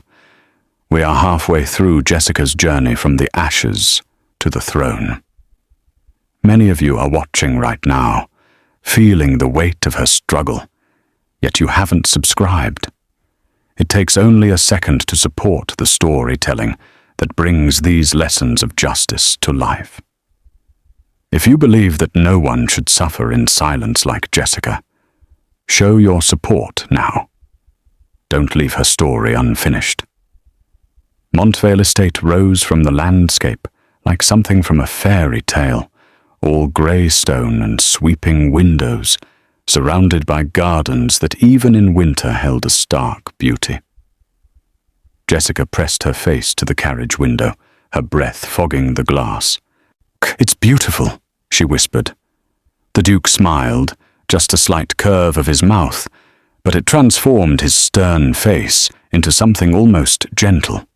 We are halfway through Jessica's journey from the ashes to the throne. Many of you are watching right now, feeling the weight of her struggle, yet you haven't subscribed. It takes only a second to support the storytelling that brings these lessons of justice to life. If you believe that no one should suffer in silence like Jessica, show your support now. Don't leave her story unfinished. Montvale Estate rose from the landscape like something from a fairy tale, all grey stone and sweeping windows, surrounded by gardens that even in winter held a stark beauty. Jessica pressed her face to the carriage window, her breath fogging the glass. "It's beautiful," she whispered. The Duke smiled, just a slight curve of his mouth, but it transformed his stern face into something almost gentle.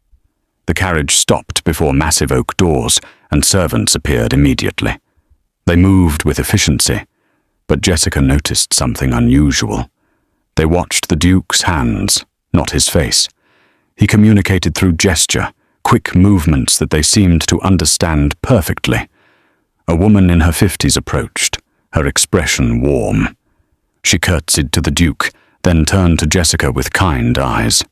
The carriage stopped before massive oak doors, and servants appeared immediately. They moved with efficiency, but Jessica noticed something unusual. They watched the Duke's hands, not his face. He communicated through gesture, quick movements that they seemed to understand perfectly. A woman in her 50s approached, her expression warm. She curtsied to the Duke, then turned to Jessica with kind eyes.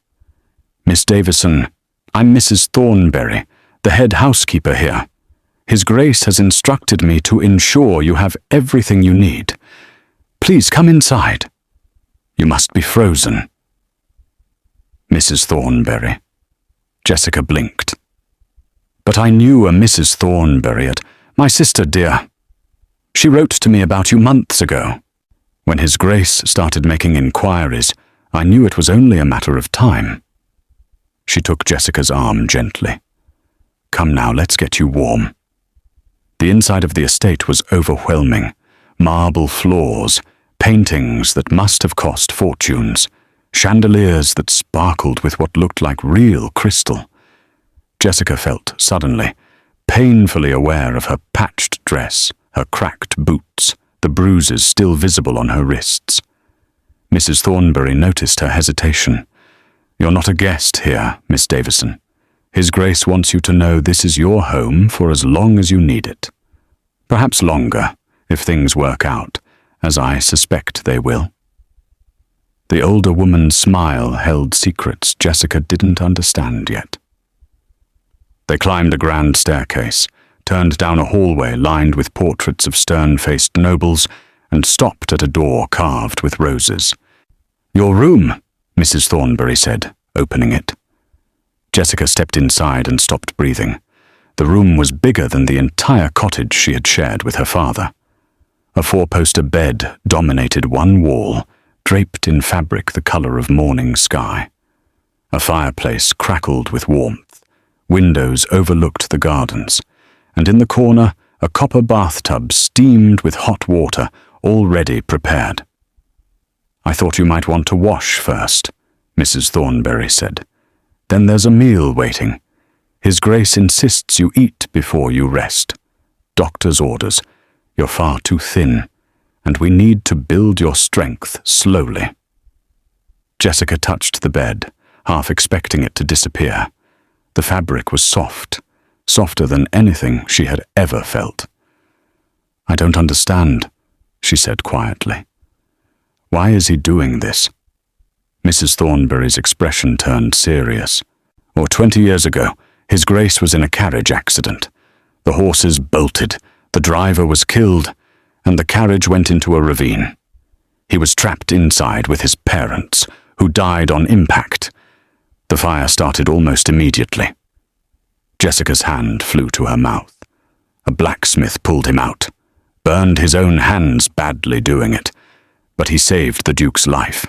"Miss Davison, I'm Mrs. Thornberry, the head housekeeper here. His Grace has instructed me to ensure you have everything you need. Please come inside. You must be frozen." "Mrs. Thornberry." Jessica blinked. "But I knew a Mrs. Thornberry at my sister, dear. She wrote to me about you months ago. When His Grace started making inquiries, I knew it was only a matter of time." She took Jessica's arm gently. "Come now, let's get you warm." The inside of the estate was overwhelming. Marble floors, paintings that must have cost fortunes, chandeliers that sparkled with what looked like real crystal. Jessica felt, suddenly, painfully aware of her patched dress, her cracked boots, the bruises still visible on her wrists. Mrs. Thornberry noticed her hesitation. "You're not a guest here, Miss Davison. His Grace wants you to know this is your home for as long as you need it. Perhaps longer, if things work out, as I suspect they will." The older woman's smile held secrets Jessica didn't understand yet. They climbed a grand staircase, turned down a hallway lined with portraits of stern-faced nobles, and stopped at a door carved with roses. "Your room," Mrs. Thornberry said, opening it. Jessica stepped inside and stopped breathing. The room was bigger than the entire cottage she had shared with her father. A four-poster bed dominated one wall, draped in fabric the color of morning sky. A fireplace crackled with warmth. Windows overlooked the gardens, and in the corner a copper bathtub steamed with hot water, already prepared. "I thought you might want to wash first," Mrs. Thornberry said. "Then there's a meal waiting. His Grace insists you eat before you rest. Doctor's orders. You're far too thin, and we need to build your strength slowly." Jessica touched the bed, half expecting it to disappear. The fabric was soft, softer than anything she had ever felt. "I don't understand," she said quietly. "Why is he doing this?" Mrs. Thornberry's expression turned serious. 20 years ago, His Grace was in a carriage accident. The horses bolted, the driver was killed, and the carriage went into a ravine. He was trapped inside with his parents, who died on impact. The fire started almost immediately. Jessica's hand flew to her mouth. A blacksmith pulled him out, burned his own hands badly doing it, but he saved the Duke's life.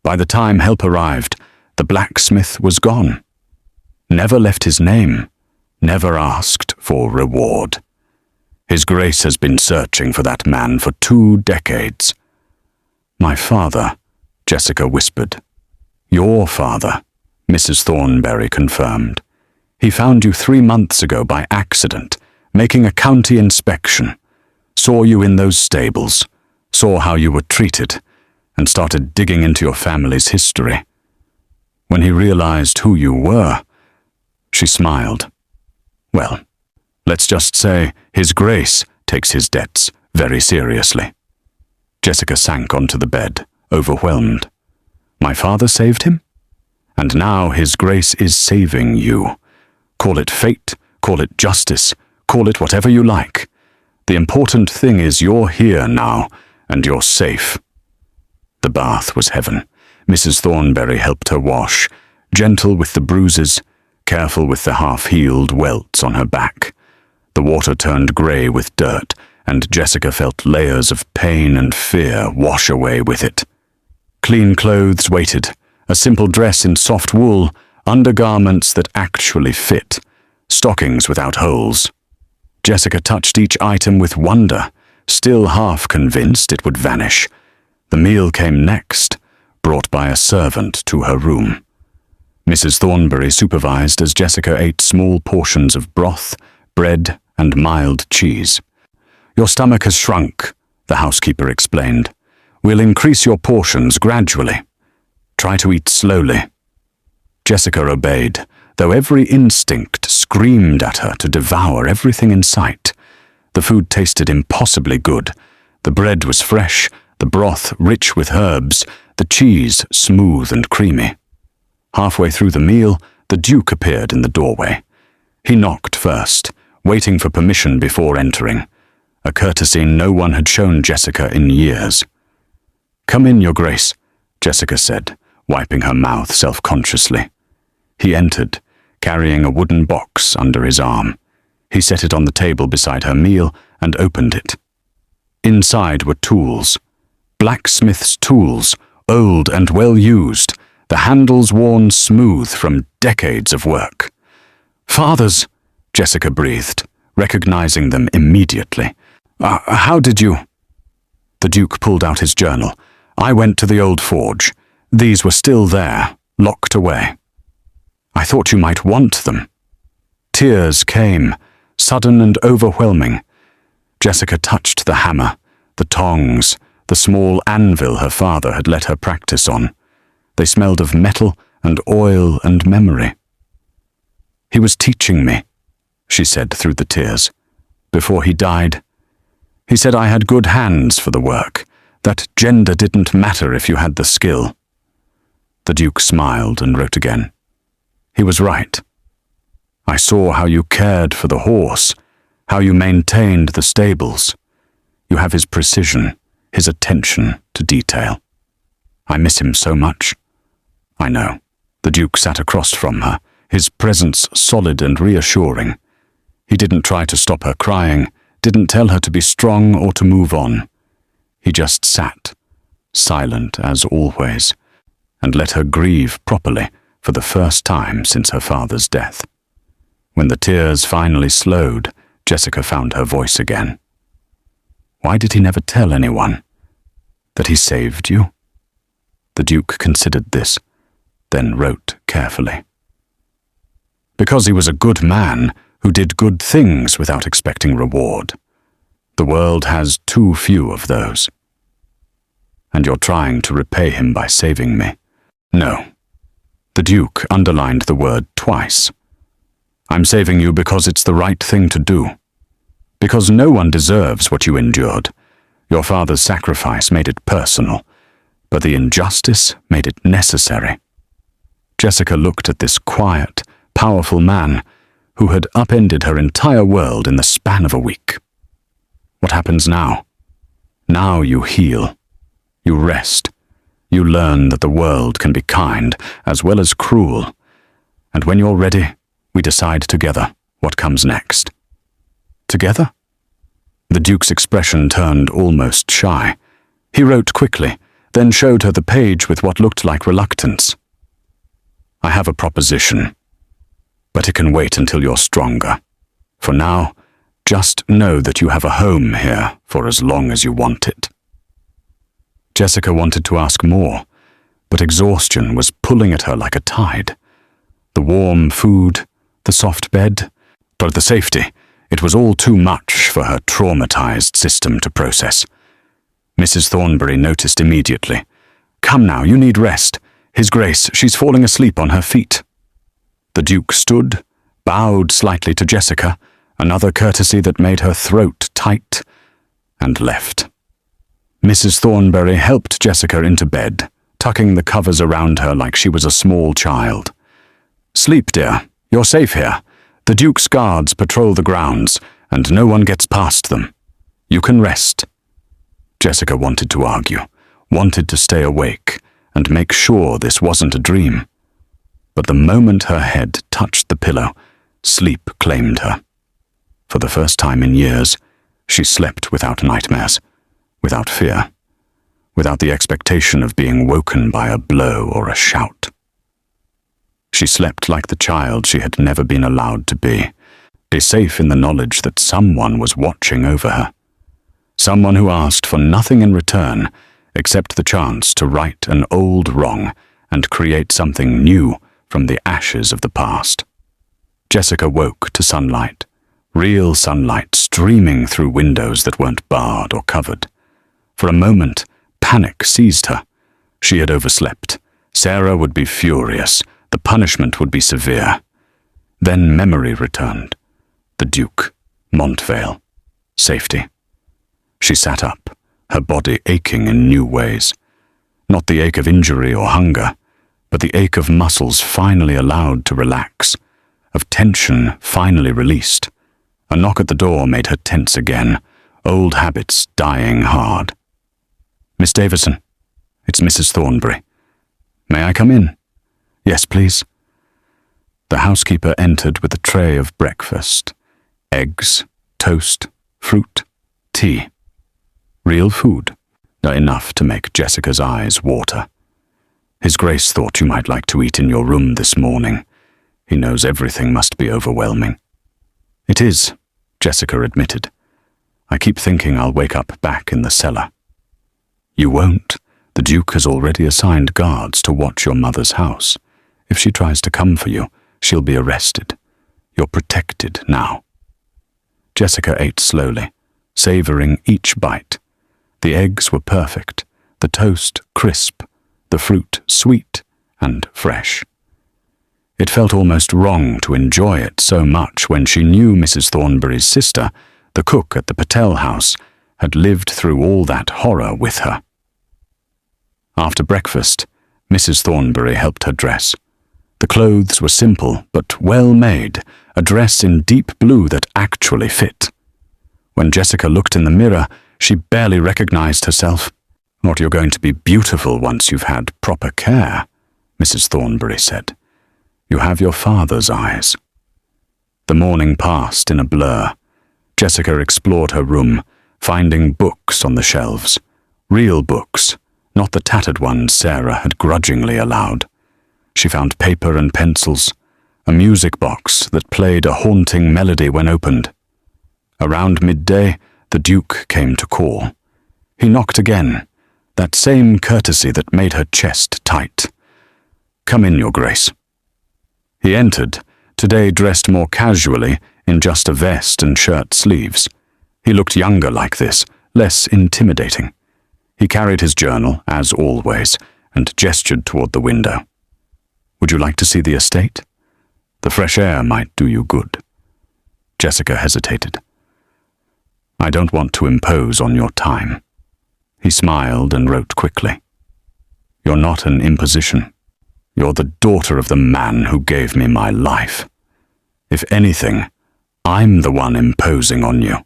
By the time help arrived, the blacksmith was gone. Never left his name, never asked for reward. His Grace has been searching for that man for 2 decades. "My father," Jessica whispered. "Your father," Mrs. Thornberry confirmed. "He found you 3 months ago by accident, making a county inspection. Saw you in those stables, saw how you were treated, and started digging into your family's history. When he realized who you were," she smiled. "Well, let's just say His Grace takes his debts very seriously." Jessica sank onto the bed, overwhelmed. "My father saved him? And now His Grace is saving you. Call it fate, call it justice, call it whatever you like. The important thing is you're here now, and you're safe." The bath was heaven. Mrs. Thornberry helped her wash, gentle with the bruises, careful with the half-healed welts on her back. The water turned grey with dirt, and Jessica felt layers of pain and fear wash away with it. Clean clothes waited, a simple dress in soft wool, undergarments that actually fit, stockings without holes. Jessica touched each item with wonder, still half convinced it would vanish. The meal came next, brought by a servant to her room. Mrs. Thornberry supervised as Jessica ate small portions of broth, bread, and mild cheese. "Your stomach has shrunk," the housekeeper explained. "We'll increase your portions gradually. Try to eat slowly." Jessica obeyed, though every instinct screamed at her to devour everything in sight. The food tasted impossibly good. The bread was fresh, the broth rich with herbs, the cheese smooth and creamy. Halfway through the meal, the Duke appeared in the doorway. He knocked first, waiting for permission before entering, a courtesy no one had shown Jessica in years. "Come in, Your Grace," Jessica said, wiping her mouth self-consciously. He entered, carrying a wooden box under his arm. He set it on the table beside her meal and opened it. Inside were tools. Blacksmith's tools, old and well used, the handles worn smooth from decades of work. "Fathers," Jessica breathed, recognizing them immediately. How did you—" The Duke pulled out his journal. "I went to the old forge. These were still there, locked away. I thought you might want them." Tears came, sudden and overwhelming. Jessica touched the hammer, the tongs, the small anvil her father had let her practice on. They smelled of metal and oil and memory. "He was teaching me," she said through the tears, "before he died. He said I had good hands for the work, that gender didn't matter if you had the skill." The Duke smiled and wrote again. "He was right. I saw how you cared for the horse, how you maintained the stables. You have his precision, his attention to detail. I miss him so much." "I know." The Duke sat across from her, his presence solid and reassuring. He didn't try to stop her crying, didn't tell her to be strong or to move on. He just sat, silent as always, and let her grieve properly for the first time since her father's death. When the tears finally slowed, Jessica found her voice again. "Why did he never tell anyone? That he saved you?" The Duke considered this, then wrote carefully. "Because he was a good man who did good things without expecting reward. The world has too few of those. And you're trying to repay him by saving me. No. The Duke underlined the word twice. I'm saving you because it's the right thing to do. Because no one deserves what you endured. Your father's sacrifice made it personal, but the injustice made it necessary. Jessica looked at this quiet, powerful man who had upended her entire world in the span of a week. What happens now? Now you heal. You rest. You learn that the world can be kind as well as cruel. And when you're ready, we decide together what comes next. Together? The Duke's expression turned almost shy. He wrote quickly, then showed her the page with what looked like reluctance. I have a proposition, but it can wait until you're stronger. For now, just know that you have a home here for as long as you want it. Jessica wanted to ask more, but exhaustion was pulling at her like a tide. The warm food, the soft bed, but the safety, it was all too much for her traumatized system to process. Mrs. Thornbury noticed immediately. Come now, you need rest. His Grace, she's falling asleep on her feet. The Duke stood, bowed slightly to Jessica, another courtesy that made her throat tight, and left. Mrs. Thornbury helped Jessica into bed, tucking the covers around her like she was a small child. Sleep, dear. You're safe here. The Duke's guards patrol the grounds, and no one gets past them. You can rest. Jessica wanted to argue, wanted to stay awake, and make sure this wasn't a dream. But the moment her head touched the pillow, sleep claimed her. For the first time in years, she slept without nightmares, without fear, without the expectation of being woken by a blow or a shout. She slept like the child she had never been allowed to be safe in the knowledge that someone was watching over her. Someone who asked for nothing in return except the chance to right an old wrong and create something new from the ashes of the past. Jessica woke to sunlight, real sunlight streaming through windows that weren't barred or covered. For a moment, panic seized her. She had overslept. Sarah would be furious. The punishment would be severe. Then memory returned. The Duke, Montvale, safety. She sat up, her body aching in new ways. Not the ache of injury or hunger, but the ache of muscles finally allowed to relax, of tension finally released. A knock at the door made her tense again, old habits dying hard. Miss Davison, it's Mrs. Thornbury. May I come in? Yes, please. The housekeeper entered with a tray of breakfast. Eggs, toast, fruit, tea. Real food, enough to make Jessica's eyes water. His Grace thought you might like to eat in your room this morning. He knows everything must be overwhelming. It is, Jessica admitted. I keep thinking I'll wake up back in the cellar. You won't. The Duke has already assigned guards to watch your mother's house. If she tries to come for you, she'll be arrested. You're protected now. Jessica ate slowly, savoring each bite. The eggs were perfect, the toast crisp, the fruit sweet and fresh. It felt almost wrong to enjoy it so much when she knew Mrs. Thornbury's sister, the cook at the Patel house, had lived through all that horror with her. After breakfast, Mrs. Thornbury helped her dress. The clothes were simple but well made, a dress in deep blue that actually fit. When Jessica looked in the mirror, she barely recognized herself. Not you're going to be beautiful once you've had proper care, Mrs. Thornbury said. You have your father's eyes. The morning passed in a blur. Jessica explored her room, finding books on the shelves. Real books, not the tattered ones Sarah had grudgingly allowed. She found paper and pencils, a music box that played a haunting melody when opened. Around midday, the Duke came to call. He knocked again, that same courtesy that made her chest tight. Come in, Your Grace. He entered, today dressed more casually in just a vest and shirt sleeves. He looked younger like this, less intimidating. He carried his journal, as always, and gestured toward the window. "Would you like to see the estate? The fresh air might do you good." Jessica hesitated. "I don't want to impose on your time." He smiled and wrote quickly. "You're not an imposition. You're the daughter of the man who gave me my life. If anything, I'm the one imposing on you."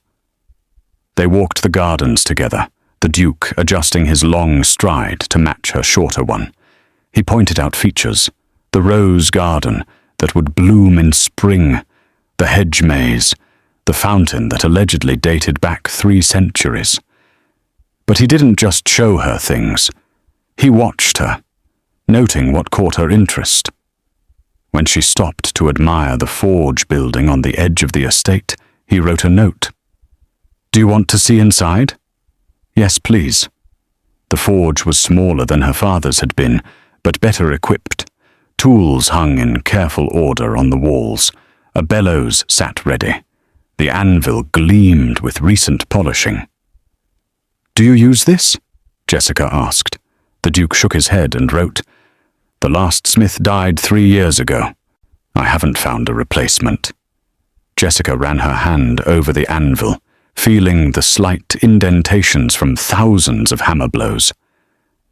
They walked the gardens together, the Duke adjusting his long stride to match her shorter one. He pointed out features: the rose garden that would bloom in spring, the hedge maze, the fountain that allegedly dated back 3 centuries. But he didn't just show her things. He watched her, noting what caught her interest. When she stopped to admire the forge building on the edge of the estate, he wrote a note. "Do you want to see inside?" "Yes, please." The forge was smaller than her father's had been, but better equipped. Tools hung in careful order on the walls. A bellows sat ready. The anvil gleamed with recent polishing. "Do you use this?" Jessica asked. The Duke shook his head and wrote, "The last smith died 3 years ago. I haven't found a replacement." Jessica ran her hand over the anvil, feeling the slight indentations from thousands of hammer blows.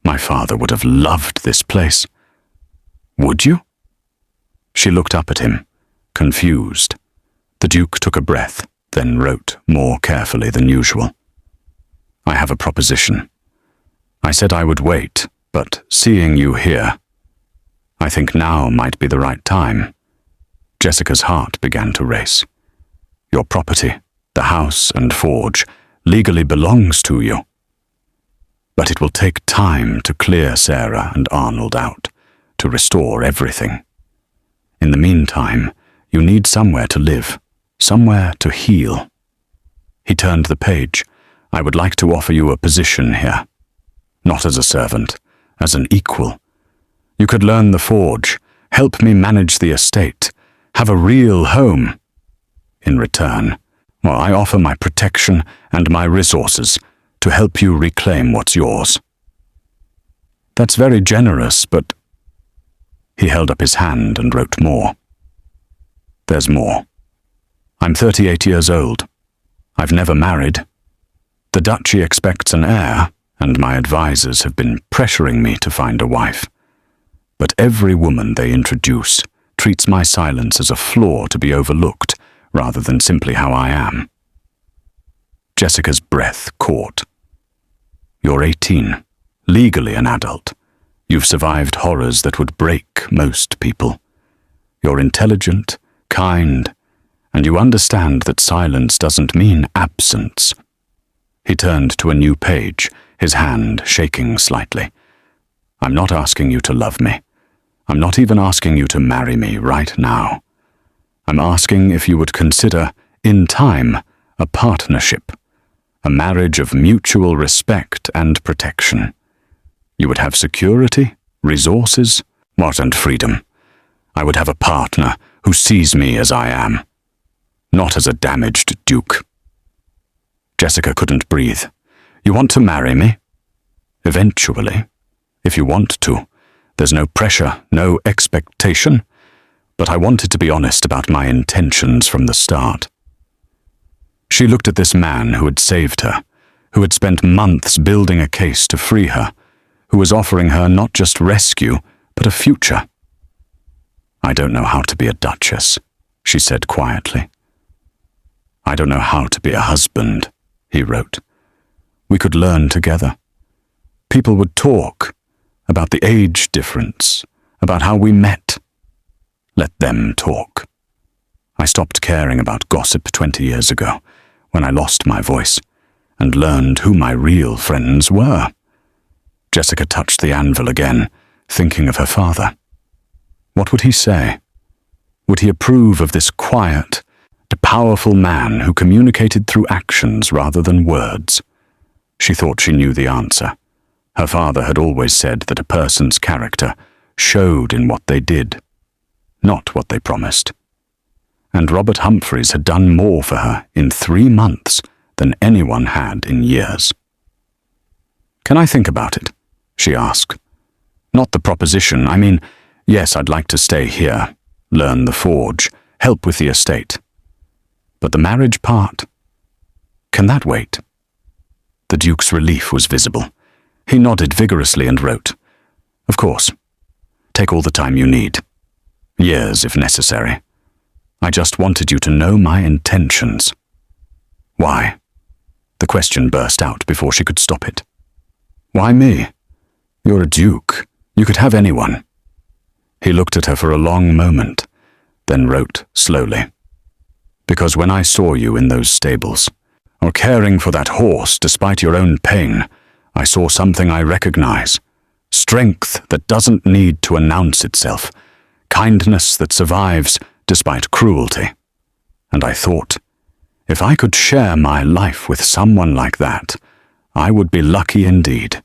"My father would have loved this place." "Would you?" She looked up at him, confused. The Duke took a breath, then wrote more carefully than usual. "I have a proposition. I said I would wait, but seeing you here, I think now might be the right time." Jessica's heart began to race. "Your property, the house and forge, legally belongs to you. But it will take time to clear Sarah and Arnold out, to restore everything. In the meantime, you need somewhere to live, somewhere to heal." He turned the page. "I would like to offer you a position here. Not as a servant, as an equal. You could learn the forge, help me manage the estate, have a real home. In return, well, I offer my protection and my resources to help you reclaim what's yours." "That's very generous, but..." He held up his hand and wrote more. "There's more. I'm 38 years old. I've never married. The duchy expects an heir, and my advisors have been pressuring me to find a wife. But every woman they introduce treats my silence as a flaw to be overlooked, rather than simply how I am." Jessica's breath caught. "You're 18, legally an adult. You've survived horrors that would break most people. You're intelligent, kind, and you understand that silence doesn't mean absence." He turned to a new page, his hand shaking slightly. "I'm not asking you to love me. I'm not even asking you to marry me right now. I'm asking if you would consider, in time, a partnership, a marriage of mutual respect and protection. You would have security, resources, and freedom. I would have a partner who sees me as I am, not as a damaged duke." Jessica couldn't breathe. "You want to marry me?" "Eventually, if you want to. There's no pressure, no expectation, but I wanted to be honest about my intentions from the start." She looked at this man who had saved her, who had spent months building a case to free her, who was offering her not just rescue, but a future. "I don't know how to be a duchess," she said quietly. "I don't know how to be a husband," he wrote. "We could learn together. People would talk about the age difference, about how we met. Let them talk. I stopped caring about gossip 20 years ago, when I lost my voice and learned who my real friends were." Jessica touched the anvil again, thinking of her father. What would he say? Would he approve of this quiet, powerful man who communicated through actions rather than words? She thought she knew the answer. Her father had always said that a person's character showed in what they did, not what they promised. And Robert Humphreys had done more for her in 3 months than anyone had in years. "Can I think about it?" she asked. Not the proposition. I mean, yes, I'd like to stay here, learn the forge, help with the estate. But the marriage part? Can that wait? The Duke's relief was visible. He nodded vigorously and wrote, "Of course. Take all the time you need. Years, if necessary. I just wanted you to know my intentions." "Why?" The question burst out before she could stop it. "Why me? You're a duke. You could have anyone." He looked at her for a long moment, then wrote slowly, "Because when I saw you in those stables, or caring for that horse despite your own pain, I saw something I recognize. Strength that doesn't need to announce itself. Kindness that survives despite cruelty. And I thought, if I could share my life with someone like that, I would be lucky indeed."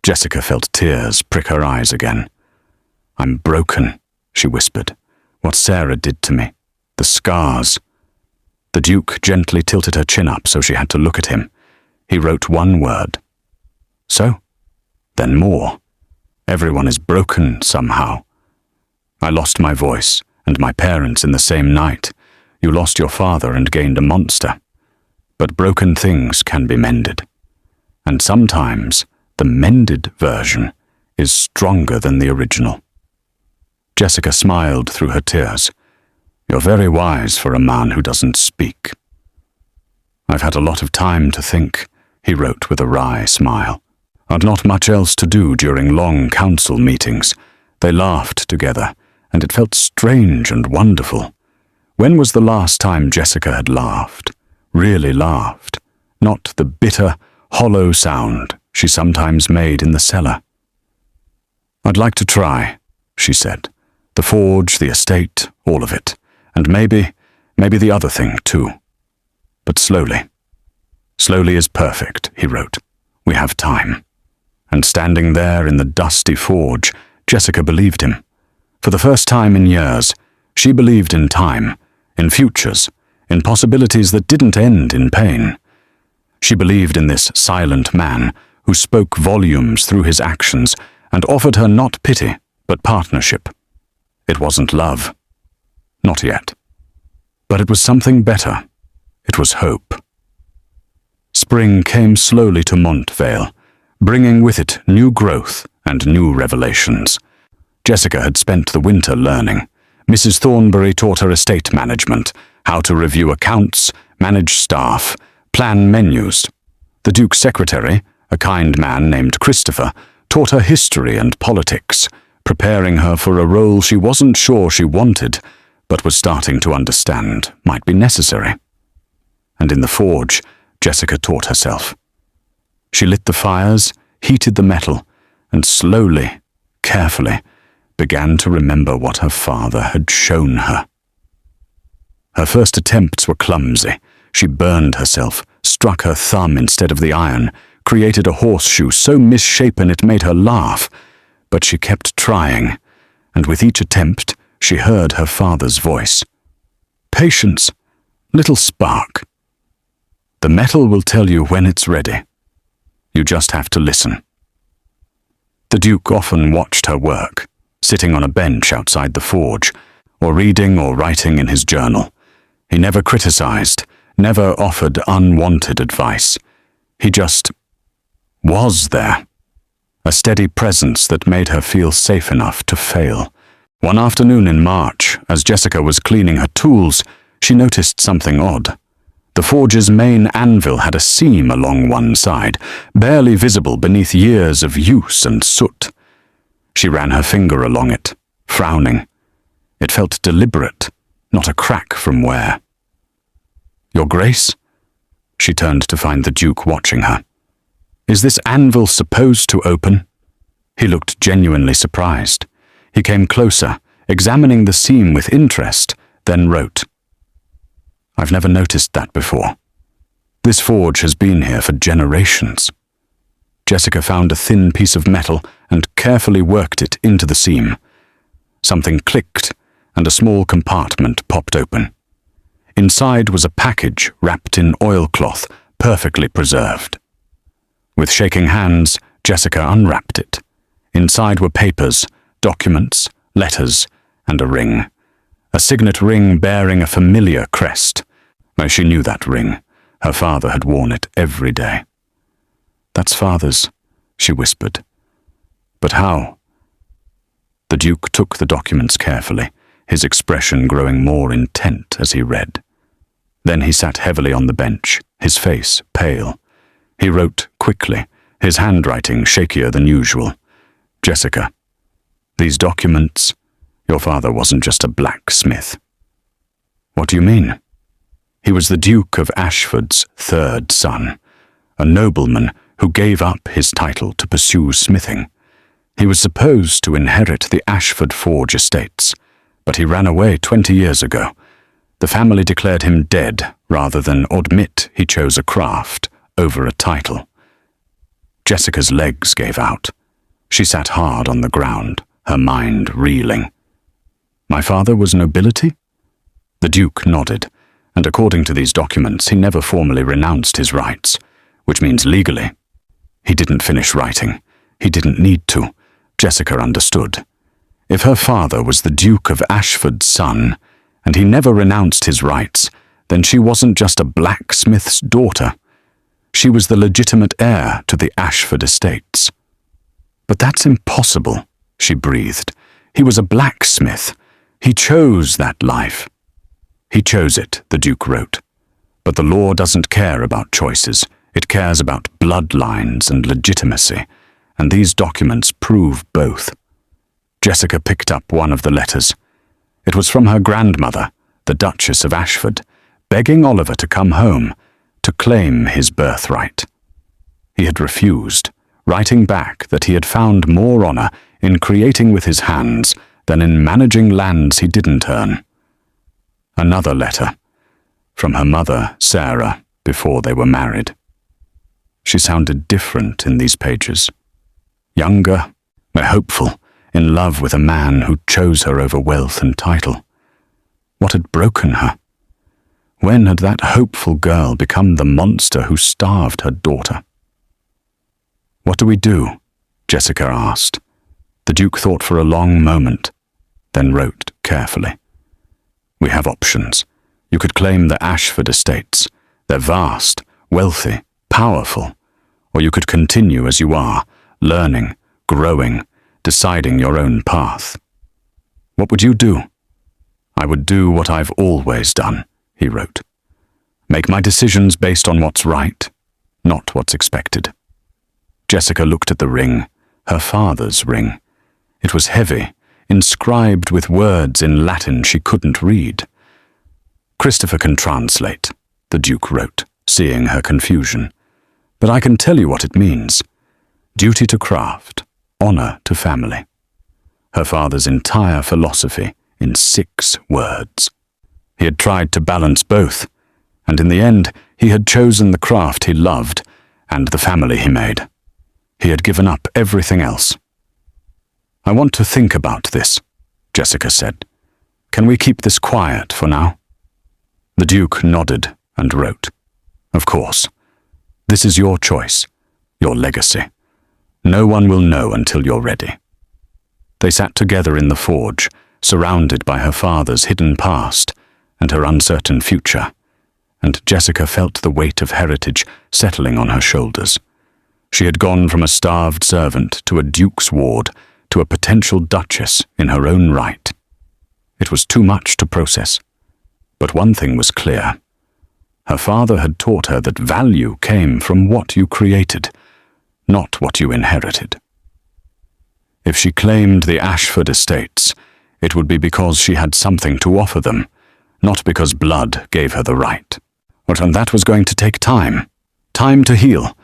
Jessica felt tears prick her eyes again. "I'm broken," she whispered. "What Sarah did to me. The scars." The Duke gently tilted her chin up so she had to look at him. He wrote one word. "So? Then more. Everyone is broken somehow. I lost my voice and my parents in the same night. You lost your father and gained a monster. But broken things can be mended. And sometimes the mended version is stronger than the original." Jessica smiled through her tears. "You're very wise for a man who doesn't speak." "I've had a lot of time to think," he wrote with a wry smile. "I'd not much else to do during long council meetings. They laughed together, and it felt strange and wonderful. When was the last time Jessica had laughed? Really laughed? Not the bitter, hollow sound she sometimes made in the cellar. "I'd like to try," she said. "The forge, the estate, all of it. And maybe the other thing too. But slowly. Slowly is perfect," he wrote. "We have time." And standing there in the dusty forge, Jessica believed him. For the first time in years, she believed in time, in futures, in possibilities that didn't end in pain. She believed in this silent man who spoke volumes through his actions and offered her not pity, but partnership. It wasn't love. Not yet. But it was something better. It was hope. Spring came slowly to Montvale, bringing with it new growth and new revelations. Jessica had spent the winter learning. Mrs. Thornbury taught her estate management, how to review accounts, manage staff, plan menus. The Duke's secretary, a kind man named Christopher, taught her history and politics, preparing her for a role she wasn't sure she wanted, but was starting to understand might be necessary. And in the forge, Jessica taught herself. She lit the fires, heated the metal, and slowly, carefully, began to remember what her father had shown her. Her first attempts were clumsy. She burned herself, struck her thumb instead of the iron, created a horseshoe so misshapen it made her laugh. But she kept trying, and with each attempt, she heard her father's voice. "Patience, little spark. The metal will tell you when it's ready. You just have to listen." The Duke often watched her work, sitting on a bench outside the forge, or reading or writing in his journal. He never criticized, never offered unwanted advice. He just was there, a steady presence that made her feel safe enough to fail. One afternoon in March, as Jessica was cleaning her tools, she noticed something odd. The forge's main anvil had a seam along one side, barely visible beneath years of use and soot. She ran her finger along it, frowning. It felt deliberate, not a crack from wear. "Your Grace?" She turned to find the Duke watching her. "Is this anvil supposed to open?" He looked genuinely surprised. He came closer, examining the seam with interest, then wrote, "I've never noticed that before. This forge has been here for generations." Jessica found a thin piece of metal and carefully worked it into the seam. Something clicked, and a small compartment popped open. Inside was a package wrapped in oilcloth, perfectly preserved. With shaking hands, Jessica unwrapped it. Inside were papers, documents, letters, and a ring. A signet ring bearing a familiar crest. She knew that ring. Her father had worn it every day. "That's father's," she whispered. "But how?" The Duke took the documents carefully, his expression growing more intent as he read. Then he sat heavily on the bench, his face pale. He wrote quickly, his handwriting shakier than usual. "Jessica, these documents, your father wasn't just a blacksmith." "What do you mean?" "He was the Duke of Ashford's third son, a nobleman who gave up his title to pursue smithing. He was supposed to inherit the Ashford Forge estates, but he ran away 20 years ago. The family declared him dead rather than admit he chose a craft over a title." Jessica's legs gave out. She sat hard on the ground, her mind reeling. "My father was nobility?" The Duke nodded, and according to these documents, he never formally renounced his rights, which means legally. He didn't finish writing. He didn't need to. Jessica understood. If her father was the Duke of Ashford's son, and he never renounced his rights, then she wasn't just a blacksmith's daughter. She was the legitimate heir to the Ashford estates. "But that's impossible," she breathed. "He was a blacksmith. He chose that life." "He chose it," the Duke wrote. "But the law doesn't care about choices. It cares about bloodlines and legitimacy, and these documents prove both." Jessica picked up one of the letters. It was from her grandmother, the Duchess of Ashford, begging Oliver to come home, to claim his birthright. He had refused, writing back that he had found more honor in creating with his hands than in managing lands he didn't earn. Another letter, from her mother, Sarah, before they were married. She sounded different in these pages. Younger, more hopeful, in love with a man who chose her over wealth and title. What had broken her? When had that hopeful girl become the monster who starved her daughter? "What do we do?" Jessica asked. The Duke thought for a long moment, then wrote carefully. "We have options. You could claim the Ashford estates. They're vast, wealthy, powerful. Or you could continue as you are, learning, growing, deciding your own path." "What would you do?" "I would do what I've always done," he wrote. "Make my decisions based on what's right, not what's expected." Jessica looked at the ring, her father's ring. It was heavy, inscribed with words in Latin she couldn't read. "Christopher can translate," the Duke wrote, seeing her confusion. "But I can tell you what it means. Duty to craft, honor to family." Her father's entire philosophy in 6 words. He had tried to balance both, and in the end he had chosen the craft he loved and the family he made. He had given up everything else. "I want to think about this," Jessica said. "Can we keep this quiet for now?" The Duke nodded and wrote, "Of course. This is your choice, your legacy. No one will know until you're ready." They sat together in the forge, surrounded by her father's hidden past and her uncertain future, and Jessica felt the weight of heritage settling on her shoulders. She had gone from a starved servant to a duke's ward to a potential duchess in her own right. It was too much to process, but one thing was clear. Her father had taught her that value came from what you created, not what you inherited. If she claimed the Ashford estates, it would be because she had something to offer them, not because blood gave her the right. And that was going to take time. Time to heal,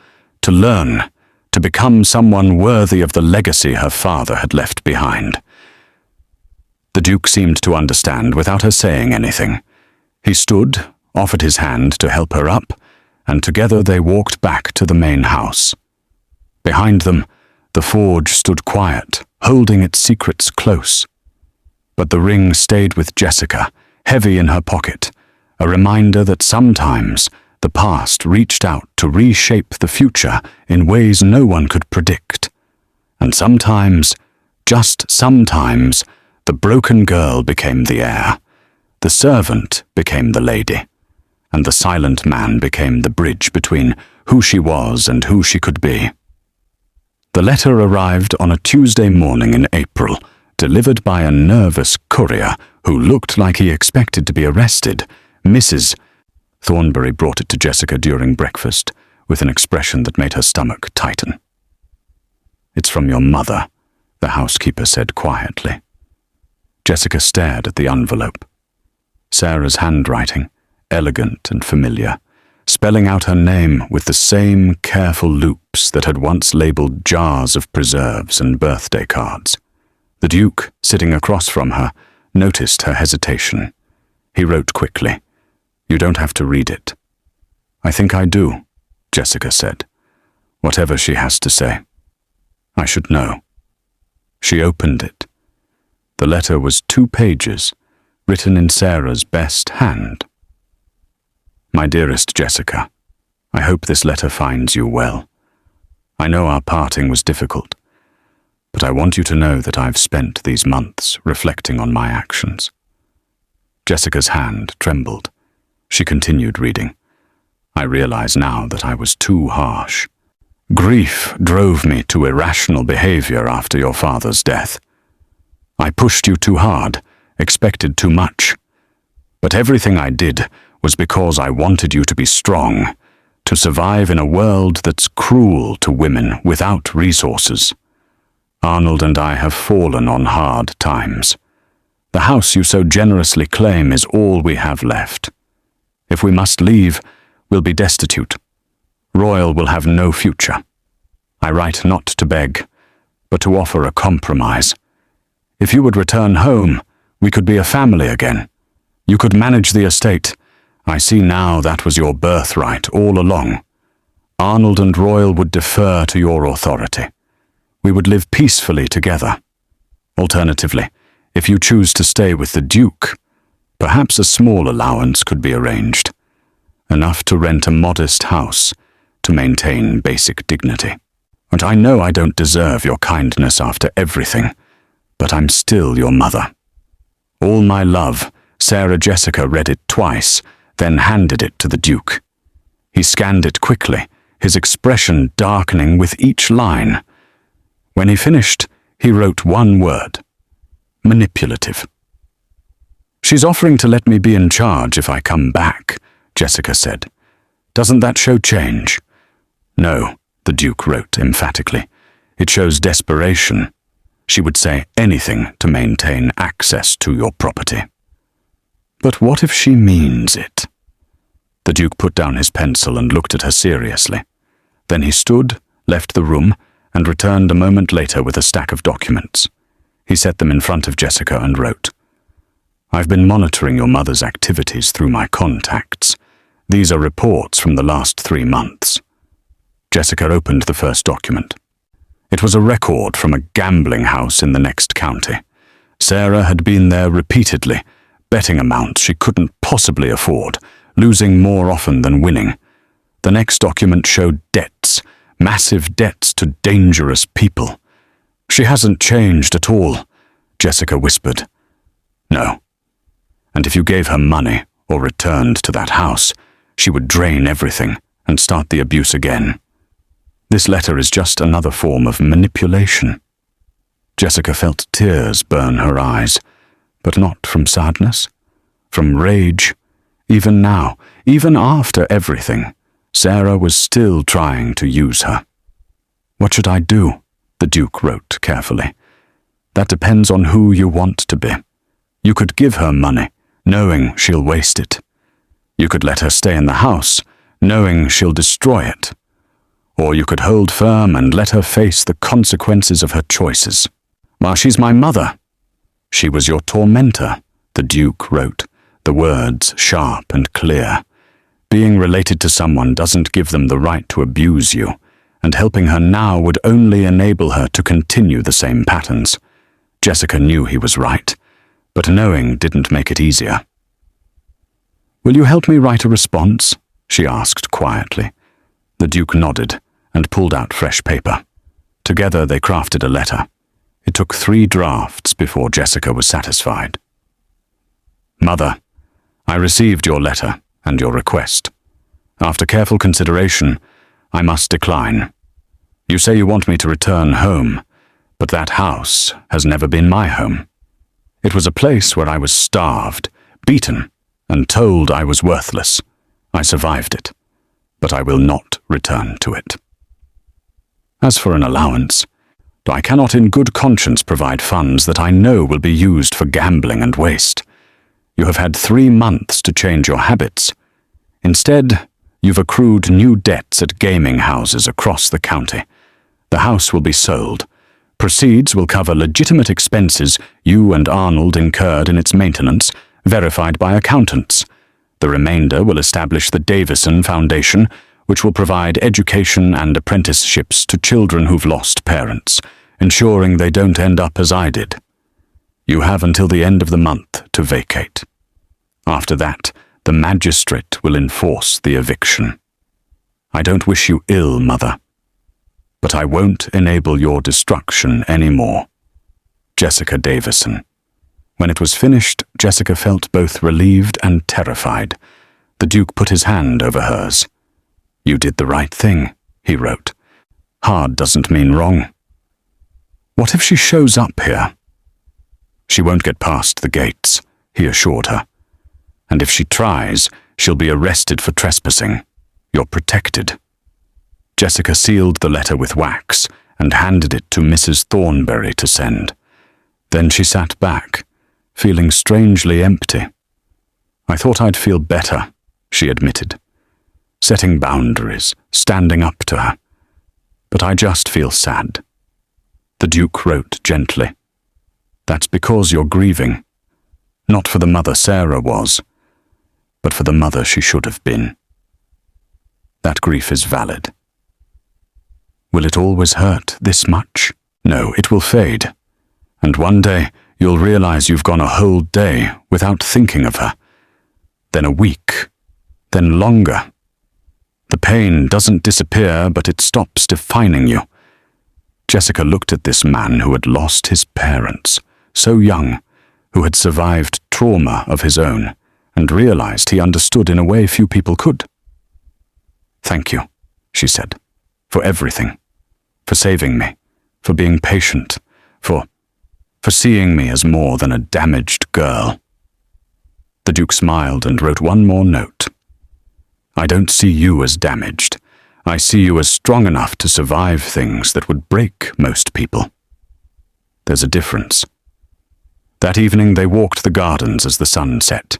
to learn, to become someone worthy of the legacy her father had left behind. The Duke seemed to understand without her saying anything. He stood, offered his hand to help her up, and together they walked back to the main house. Behind them, the forge stood quiet, holding its secrets close. But the ring stayed with Jessica, heavy in her pocket, a reminder that sometimes the past reached out to reshape the future in ways no one could predict. And sometimes, just sometimes, the broken girl became the heir, the servant became the lady, and the silent man became the bridge between who she was and who she could be. The letter arrived on a Tuesday morning in April, delivered by a nervous courier who looked like he expected to be arrested. Mrs. Thornbury brought it to Jessica during breakfast, with an expression that made her stomach tighten. "It's from your mother," the housekeeper said quietly. Jessica stared at the envelope. Sarah's handwriting, elegant and familiar, spelling out her name with the same careful loops that had once labelled jars of preserves and birthday cards. The Duke, sitting across from her, noticed her hesitation. He wrote quickly, "You don't have to read it." "I think I do," Jessica said. "Whatever she has to say. I should know." She opened it. The letter was 2 pages, written in Sarah's best hand. "My dearest Jessica, I hope this letter finds you well. I know our parting was difficult, but I want you to know that I've spent these months reflecting on my actions." Jessica's hand trembled. She continued reading. "I realize now that I was too harsh. Grief drove me to irrational behavior after your father's death. I pushed you too hard, expected too much. But everything I did was because I wanted you to be strong, to survive in a world that's cruel to women without resources. Arnold and I have fallen on hard times. The house you so generously claim is all we have left. If we must leave, we'll be destitute. Royal will have no future. I write not to beg, but to offer a compromise. If you would return home, we could be a family again. You could manage the estate. I see now that was your birthright all along. Arnold and Royal would defer to your authority. We would live peacefully together. Alternatively, if you choose to stay with the Duke, perhaps a small allowance could be arranged. Enough to rent a modest house to maintain basic dignity. And I know I don't deserve your kindness after everything, but I'm still your mother. All my love, Sarah Jessica read it twice, then handed it to the Duke. He scanned it quickly, his expression darkening with each line. When he finished, he wrote one word: manipulative. "She's offering to let me be in charge if I come back," Jessica said. "Doesn't that show change?" "No," the Duke wrote emphatically. "It shows desperation. She would say anything to maintain access to your property." "But what if she means it?" The Duke put down his pencil and looked at her seriously. Then he stood, left the room, and returned a moment later with a stack of documents. He set them in front of Jessica and wrote, "I've been monitoring your mother's activities through my contacts. These are reports from the last 3 months." Jessica opened the first document. It was a record from a gambling house in the next county. Sarah had been there repeatedly, betting amounts she couldn't possibly afford, losing more often than winning. The next document showed debts, massive debts to dangerous people. "She hasn't changed at all," Jessica whispered. "No. And if you gave her money or returned to that house, she would drain everything and start the abuse again. This letter is just another form of manipulation." Jessica felt tears burn her eyes, but not from sadness, from rage. Even now, even after everything, Sarah was still trying to use her. "What should I do?" the Duke wrote carefully. "That depends on who you want to be. You could give her money, knowing she'll waste it. You could let her stay in the house, knowing she'll destroy it. Or you could hold firm and let her face the consequences of her choices. Well, she's my mother." "She was your tormentor," the Duke wrote, the words sharp and clear. "Being related to someone doesn't give them the right to abuse you, and helping her now would only enable her to continue the same patterns." Jessica knew he was right, but knowing didn't make it easier. "Will you help me write a response?" she asked quietly. The Duke nodded and pulled out fresh paper. Together they crafted a letter. It took 3 drafts before Jessica was satisfied. Mother, I received your letter and your request. After careful consideration, I must decline. You say you want me to return home, but that house has never been my home. It was a place where I was starved, beaten, and told I was worthless. I survived it, but I will not return to it. As for an allowance, I cannot in good conscience provide funds that I know will be used for gambling and waste. You have had 3 months to change your habits. Instead, you've accrued new debts at gaming houses across the county. The house will be sold. Proceeds will cover legitimate expenses you and Arnold incurred in its maintenance, verified by accountants. The remainder will establish the Davison Foundation, which will provide education and apprenticeships to children who've lost parents, ensuring they don't end up as I did. You have until the end of the month to vacate. After that, the magistrate will enforce the eviction. I don't wish you ill, Mother, but I won't enable your destruction anymore. Jessica Davison. When it was finished, Jessica felt both relieved and terrified. The Duke put his hand over hers. You did the right thing, he wrote. Hard doesn't mean wrong. What if she shows up here? She won't get past the gates, he assured her. And if she tries, she'll be arrested for trespassing. You're protected. Jessica sealed the letter with wax and handed it to Mrs. Thornberry to send. Then she sat back, feeling strangely empty. I thought I'd feel better, she admitted. Setting boundaries, standing up to her. But I just feel sad. The Duke wrote gently. That's because you're grieving. Not for the mother Sarah was, but for the mother she should have been. That grief is valid. Will it always hurt this much? No, it will fade. And one day you'll realize you've gone a whole day without thinking of her. Then a week. Then longer. The pain doesn't disappear, but it stops defining you. Jessica looked at this man who had lost his parents, so young, who had survived trauma of his own, and realized he understood in a way few people could. Thank you, she said, for everything, for saving me, for being patient, for seeing me as more than a damaged girl. The Duke smiled and wrote one more note. I don't see you as damaged. I see you as strong enough to survive things that would break most people. There's a difference. That evening they walked the gardens as the sun set.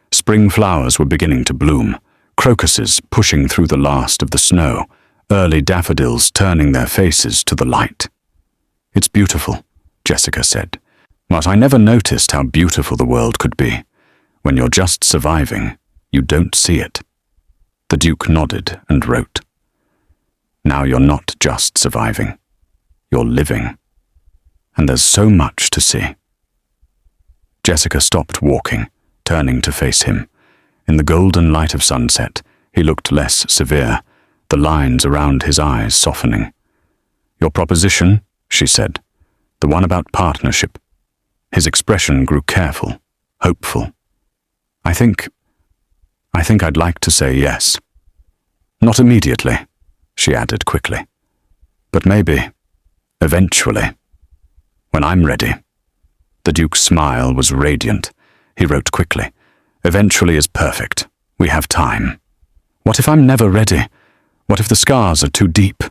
Spring flowers were beginning to bloom, crocuses pushing through the last of the snow, early daffodils turning their faces to the light. It's beautiful, Jessica said, but I never noticed how beautiful the world could be. When you're just surviving, you don't see it. The Duke nodded and wrote. Now you're not just surviving. You're living. And there's so much to see. Jessica stopped walking, turning to face him. In the golden light of sunset, he looked less severe, the lines around his eyes softening. Your proposition, she said, the one about partnership. His expression grew careful, hopeful. I think I'd like to say yes. Not immediately, she added quickly. But maybe, eventually, when I'm ready. The Duke's smile was radiant. He wrote quickly. Eventually is perfect. We have time. What if I'm never ready? What if the scars are too deep?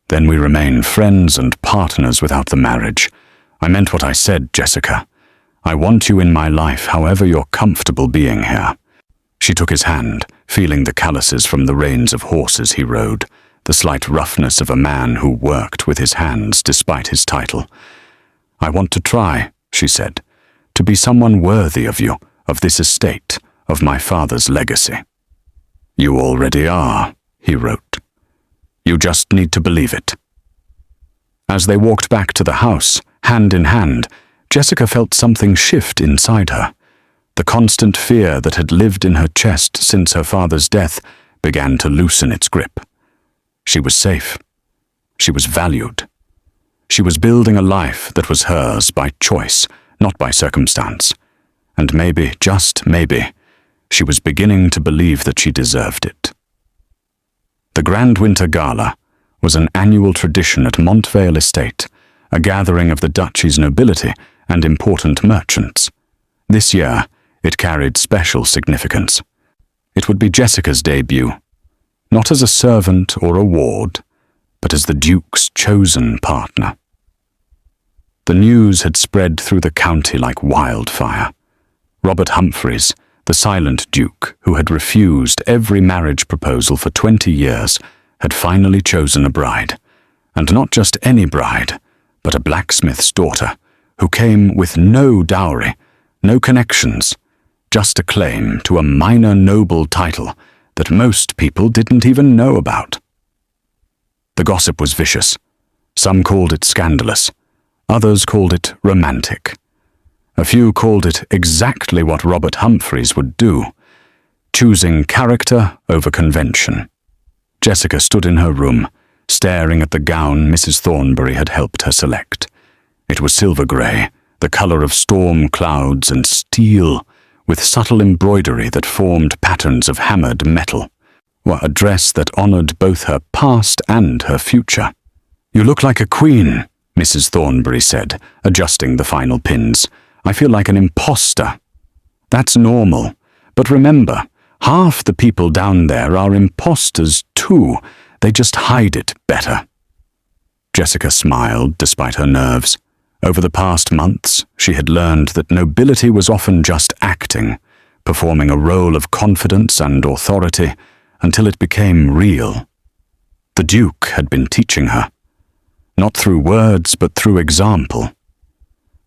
Then we remain friends and partners without the marriage. I meant what I said, Jessica. I want you in my life however you're comfortable being here. She took his hand, feeling the calluses from the reins of horses he rode, the slight roughness of a man who worked with his hands despite his title. I want to try, she said, to be someone worthy of you, of this estate, of my father's legacy. You already are, he wrote. You just need to believe it. As they walked back to the house, hand in hand, Jessica felt something shift inside her. The constant fear that had lived in her chest since her father's death began to loosen its grip. She was safe. She was valued. She was building a life that was hers by choice, not by circumstance. And maybe, just maybe, she was beginning to believe that she deserved it. The Grand Winter Gala was an annual tradition at Montvale Estate, a gathering of the duchy's nobility and important merchants. This year, it carried special significance. It would be Jessica's debut, not as a servant or a ward, but as the Duke's chosen partner. The news had spread through the county like wildfire. Robert Humphreys, the silent Duke who had refused every marriage proposal for 20 years, had finally chosen a bride, and not just any bride, but a blacksmith's daughter, who came with no dowry, no connections, just a claim to a minor noble title that most people didn't even know about. The gossip was vicious. Some called it scandalous. Others called it romantic. A few called it exactly what Robert Humphreys would do, choosing character over convention. Jessica stood in her room, staring at the gown Mrs. Thornbury had helped her select. It was silver grey, the colour of storm clouds and steel, with subtle embroidery that formed patterns of hammered metal, a dress that honoured both her past and her future. "You look like a queen," Mrs. Thornbury said, adjusting the final pins. "I feel like an imposter." "That's normal. But remember, half the people down there are imposters too. They just hide it better." Jessica smiled despite her nerves. Over the past months, she had learned that nobility was often just acting, performing a role of confidence and authority until it became real. The Duke had been teaching her, not through words but through example.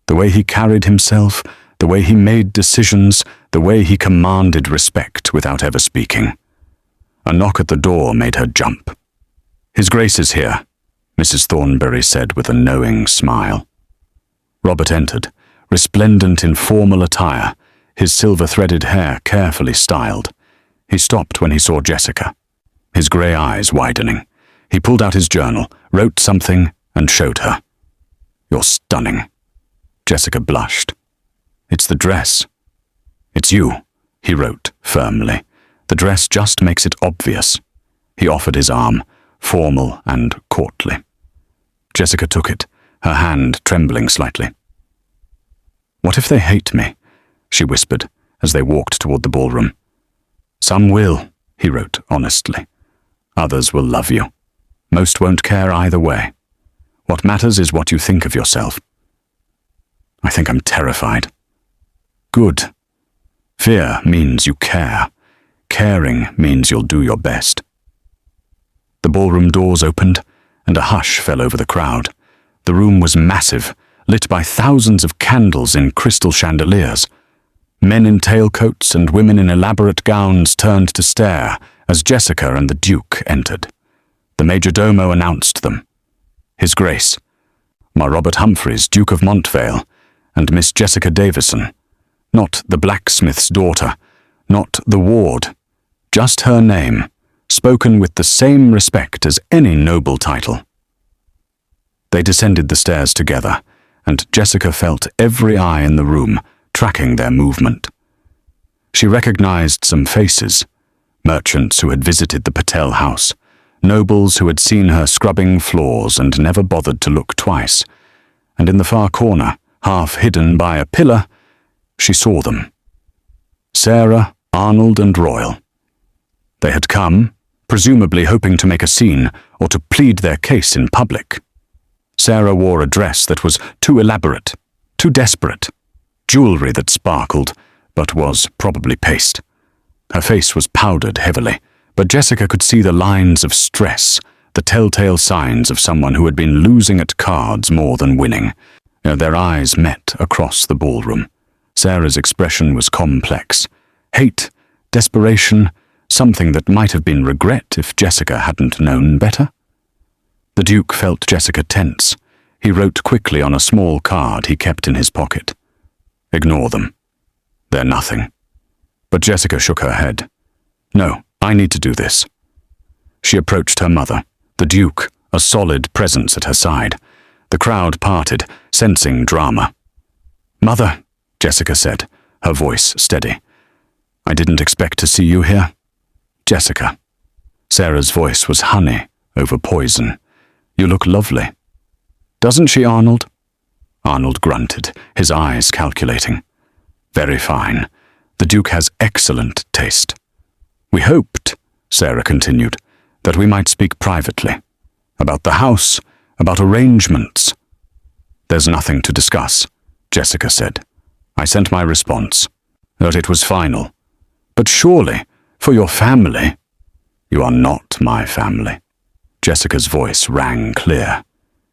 The way he carried himself, the way he made decisions, the way he commanded respect without ever speaking. A knock at the door made her jump. "His Grace is here," Mrs. Thornbury said with a knowing smile. Robert entered, resplendent in formal attire, his silver-threaded hair carefully styled. He stopped when he saw Jessica, his grey eyes widening. He pulled out his journal, wrote something, and showed her. "You're stunning." Jessica blushed. "It's the dress." "It's you," he wrote firmly. "The dress just makes it obvious." He offered his arm, formal and courtly. Jessica took it, her hand trembling slightly. "What if they hate me?" she whispered as they walked toward the ballroom. "Some will," he wrote honestly. "Others will love you. Most won't care either way. What matters is what you think of yourself." "I think I'm terrified." "Good. Fear means you care. Caring means you'll do your best." The ballroom doors opened, and a hush fell over the crowd. The room was massive, lit by thousands of candles in crystal chandeliers. Men in tailcoats and women in elaborate gowns turned to stare as Jessica and the Duke entered. The majordomo announced them. His Grace, my Robert Humphreys, Duke of Montvale, and Miss Jessica Davison. Not the blacksmith's daughter, not the ward, just her name, spoken with the same respect as any noble title. They descended the stairs together, and Jessica felt every eye in the room tracking their movement. She recognized some faces, merchants who had visited the Patel house, nobles who had seen her scrubbing floors and never bothered to look twice, and in the far corner, half hidden by a pillar, she saw them. Sarah, Arnold, and Royal. They had come, presumably hoping to make a scene or to plead their case in public. Sarah wore a dress that was too elaborate, too desperate, jewelry that sparkled, but was probably paste. Her face was powdered heavily, but Jessica could see the lines of stress, the telltale signs of someone who had been losing at cards more than winning. Their eyes met across the ballroom. Sarah's expression was complex. Hate, desperation, something that might have been regret if Jessica hadn't known better. The Duke felt Jessica tense. He wrote quickly on a small card he kept in his pocket. "Ignore them. They're nothing." But Jessica shook her head. "No, I need to do this." She approached her mother, the Duke, a solid presence at her side. The crowd parted, sensing drama. "Mother," Jessica said, her voice steady. "I didn't expect to see you here." "Jessica." Sarah's voice was honey over poison. "You look lovely." "Doesn't she, Arnold?" Arnold grunted, his eyes calculating. "Very fine. The Duke has excellent taste." "We hoped," Sarah continued, "that we might speak privately. About the house, about arrangements." "There's nothing to discuss," Jessica said. "I sent my response, that it was final. But surely, for your family—" "You are not my family." Jessica's voice rang clear.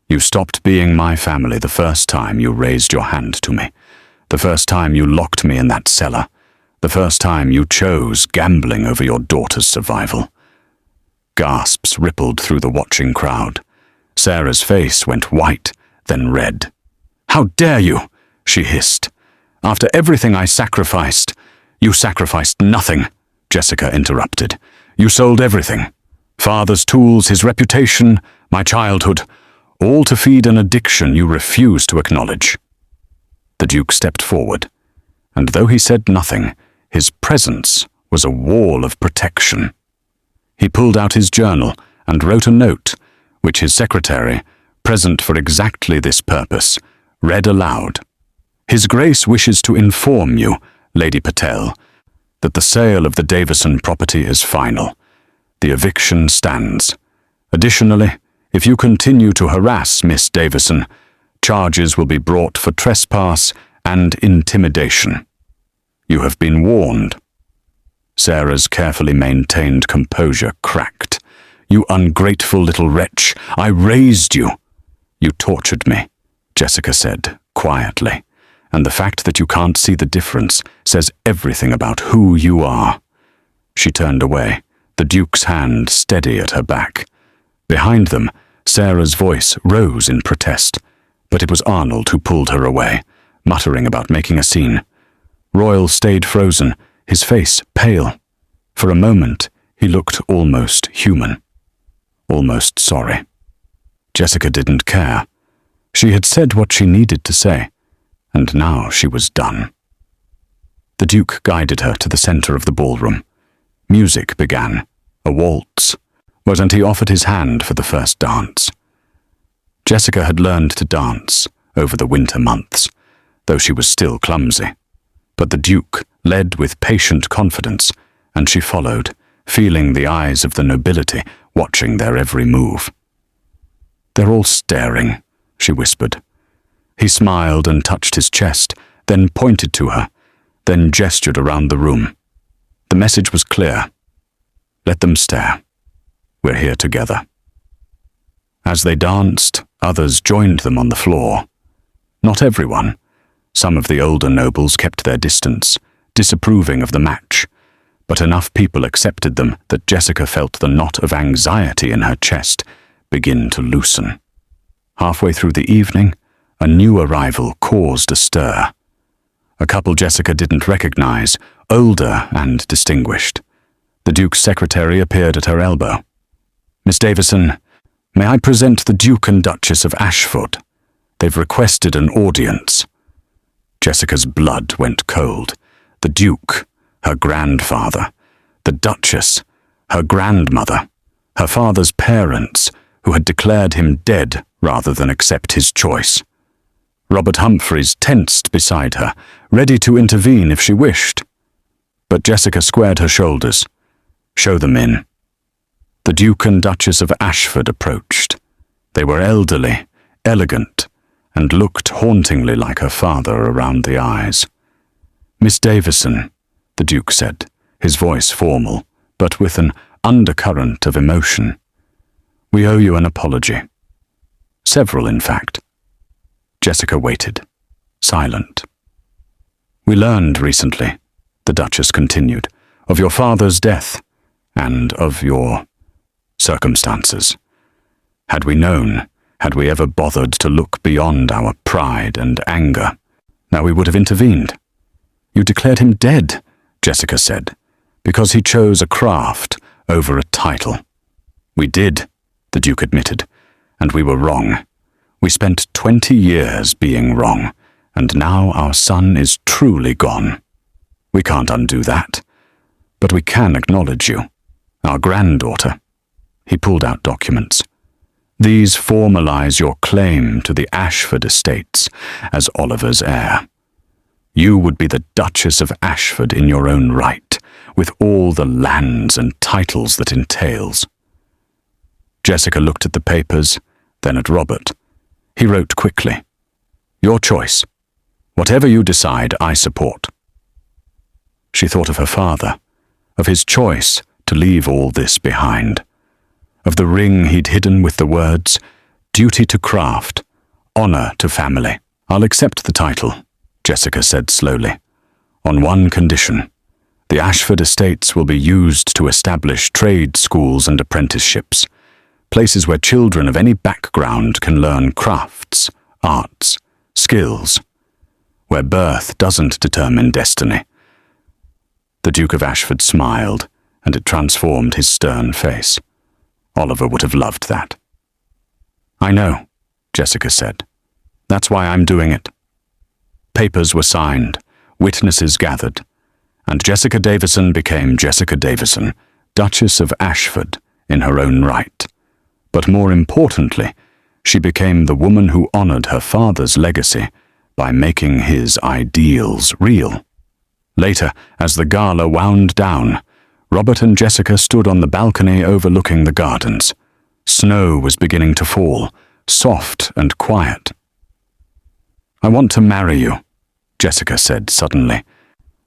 "You stopped being my family the first time you raised your hand to me, the first time you locked me in that cellar, the first time you chose gambling over your daughter's survival." Gasps rippled through the watching crowd. Sarah's face went white, then red. "How dare you?" she hissed. "After everything I sacrificed—" "You sacrificed nothing," Jessica interrupted. "You sold everything. Father's tools, his reputation, my childhood, all to feed an addiction you refuse to acknowledge." The Duke stepped forward, and though he said nothing, his presence was a wall of protection. He pulled out his journal and wrote a note, which his secretary, present for exactly this purpose, read aloud. "His Grace wishes to inform you, Lady Patel, that the sale of the Davison property is final. The eviction stands. Additionally, if you continue to harass Miss Davison, charges will be brought for trespass and intimidation. You have been warned." Sarah's carefully maintained composure cracked. "You ungrateful little wretch, I raised you." "You tortured me," Jessica said, quietly, "and the fact that you can't see the difference says everything about who you are." She turned away, the Duke's hand steady at her back. Behind them, Sarah's voice rose in protest, but it was Arnold who pulled her away, muttering about making a scene. Royal stayed frozen, his face pale. For a moment, he looked almost human, almost sorry. Jessica didn't care. She had said what she needed to say, and now she was done. The Duke guided her to the center of the ballroom. Music began, a waltz, and he offered his hand for the first dance. Jessica had learned to dance over the winter months, though she was still clumsy. But the Duke led with patient confidence, and she followed, feeling the eyes of the nobility watching their every move. "They're all staring," she whispered. He smiled and touched his chest, then pointed to her, then gestured around the room. The message was clear. Let them stare. We're here together. As they danced, others joined them on the floor. Not everyone. Some of the older nobles kept their distance, disapproving of the match, but enough people accepted them that Jessica felt the knot of anxiety in her chest begin to loosen. Halfway through the evening, a new arrival caused a stir. A couple Jessica didn't recognize, older and distinguished. The Duke's secretary appeared at her elbow. "Miss Davison, may I present the Duke and Duchess of Ashford? They've requested an audience." Jessica's blood went cold. The Duke, her grandfather. The Duchess, her grandmother. Her father's parents, who had declared him dead rather than accept his choice. Robert Humphreys tensed beside her, ready to intervene if she wished. But Jessica squared her shoulders. "Show them in." The Duke and Duchess of Ashford approached. They were elderly, elegant, and looked hauntingly like her father around the eyes. "Miss Davison," the Duke said, his voice formal, but with an undercurrent of emotion. "We owe you an apology. Several, in fact." Jessica waited, silent. "We learned recently," the Duchess continued, "of your father's death, and of your circumstances. Had we known, had we ever bothered to look beyond our pride and anger, now we would have intervened." "You declared him dead," Jessica said, "because he chose a craft over a title." "We did," the Duke admitted, "and we were wrong. We spent 20 years being wrong, and now our son is truly gone. We can't undo that, but we can acknowledge you, our granddaughter." He pulled out documents. "These formalize your claim to the Ashford estates as Oliver's heir. You would be the Duchess of Ashford in your own right, with all the lands and titles that entails." Jessica looked at the papers, then at Robert. He wrote quickly, "Your choice. Whatever you decide, I support." She thought of her father, of his choice to leave all this behind, of the ring he'd hidden with the words, "Duty to craft, honor to family." "I'll accept the title," Jessica said slowly, "on one condition. The Ashford estates will be used to establish trade schools and apprenticeships, places where children of any background can learn crafts, arts, skills, where birth doesn't determine destiny." The Duke of Ashford smiled, and it transformed his stern face. Oliver would have loved that. "I know," Jessica said. "That's why I'm doing it." Papers were signed, witnesses gathered, and Jessica Davison became Jessica Davison, Duchess of Ashford, in her own right. But more importantly, she became the woman who honored her father's legacy by making his ideals real. Later, as the gala wound down, Robert and Jessica stood on the balcony overlooking the gardens. Snow was beginning to fall, soft and quiet. "I want to marry you," Jessica said suddenly.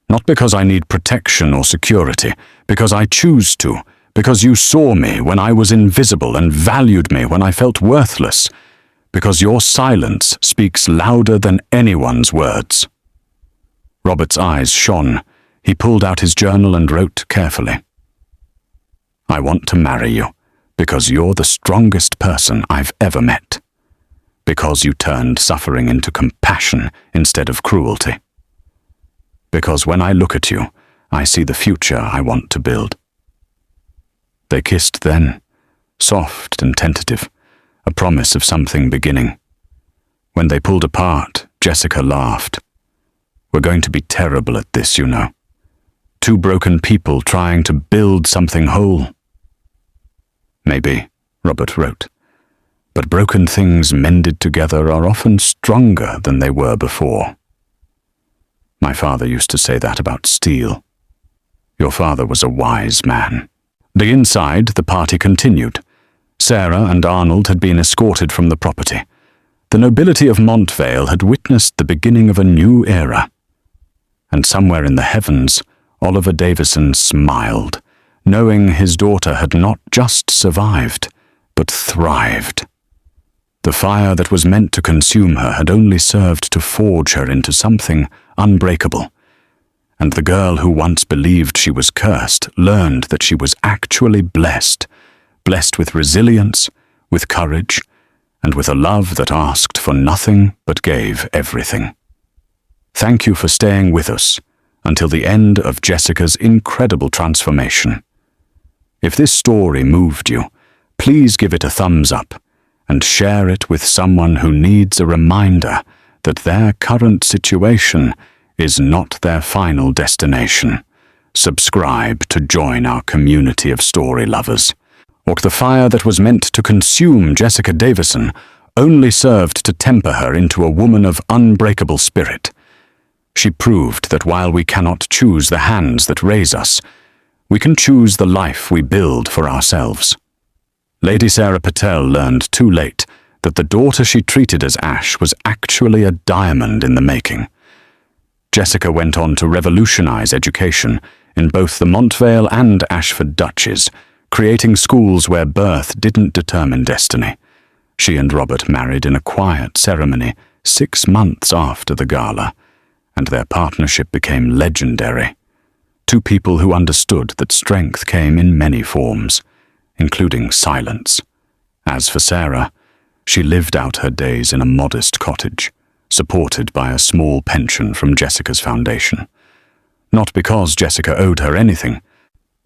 "Not because I need protection or security, because I choose to, because you saw me when I was invisible and valued me when I felt worthless, because your silence speaks louder than anyone's words." Robert's eyes shone. He pulled out his journal and wrote carefully, "I want to marry you because you're the strongest person I've ever met, because you turned suffering into compassion instead of cruelty, because when I look at you, I see the future I want to build." They kissed then, soft and tentative, a promise of something beginning. When they pulled apart, Jessica laughed. "We're going to be terrible at this, you know. Two broken people trying to build something whole." "Maybe," Robert wrote, "but broken things mended together are often stronger than they were before." My father used to say that about steel. Your father was a wise man. The inside, the party continued. Sarah and Arnold had been escorted from the property. The nobility of Montvale had witnessed the beginning of a new era. And somewhere in the heavens, Oliver Davison smiled, knowing his daughter had not just survived, but thrived. The fire that was meant to consume her had only served to forge her into something unbreakable. And the girl who once believed she was cursed learned that she was actually blessed, blessed with resilience, with courage, and with a love that asked for nothing but gave everything. Thank you for staying with us until the end of Jessica's incredible transformation. If this story moved you, please give it a thumbs up and share it with someone who needs a reminder that their current situation is not their final destination. Subscribe to join our community of story lovers. Or the fire that was meant to consume Jessica Davison only served to temper her into a woman of unbreakable spirit. She proved that while we cannot choose the hands that raise us, we can choose the life we build for ourselves. Lady Sarah Patel learned too late that the daughter she treated as ash was actually a diamond in the making. Jessica went on to revolutionize education in both the Montvale and Ashford duchies, creating schools where birth didn't determine destiny. She and Robert married in a quiet ceremony 6 months after the gala, and their partnership became legendary. Two people who understood that strength came in many forms, including silence. As for Sarah, she lived out her days in a modest cottage, supported by a small pension from Jessica's foundation. Not because Jessica owed her anything,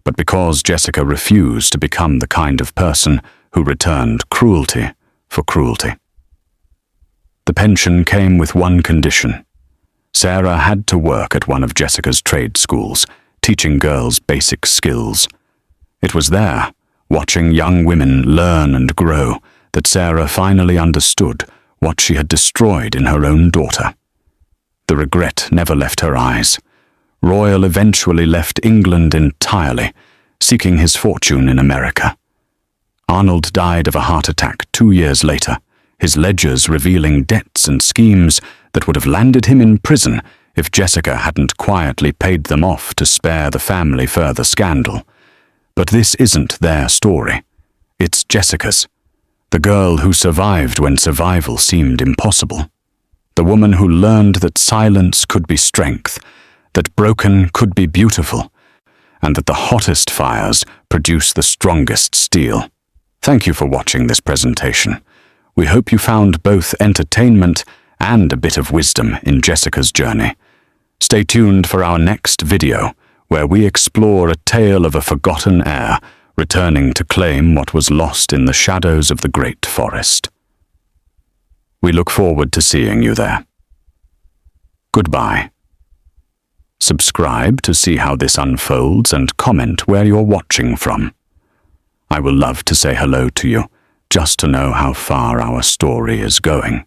but because Jessica refused to become the kind of person who returned cruelty for cruelty. The pension came with one condition. Sarah had to work at one of Jessica's trade schools, teaching girls basic skills. It was there, watching young women learn and grow, that Sarah finally understood what she had destroyed in her own daughter. The regret never left her eyes. Royal eventually left England entirely, seeking his fortune in America. Arnold died of a heart attack 2 years later, his ledgers revealing debts and schemes that would have landed him in prison if Jessica hadn't quietly paid them off to spare the family further scandal. But this isn't their story. It's Jessica's. The girl who survived when survival seemed impossible. The woman who learned that silence could be strength, that broken could be beautiful, and that the hottest fires produce the strongest steel. Thank you for watching this presentation. We hope you found both entertainment and a bit of wisdom in Jessica's journey. Stay tuned for our next video, where we explore a tale of a forgotten heir returning to claim what was lost in the shadows of the great forest. We look forward to seeing you there. Goodbye. Subscribe to see how this unfolds and comment where you're watching from. I will love to say hello to you, just to know how far our story is going.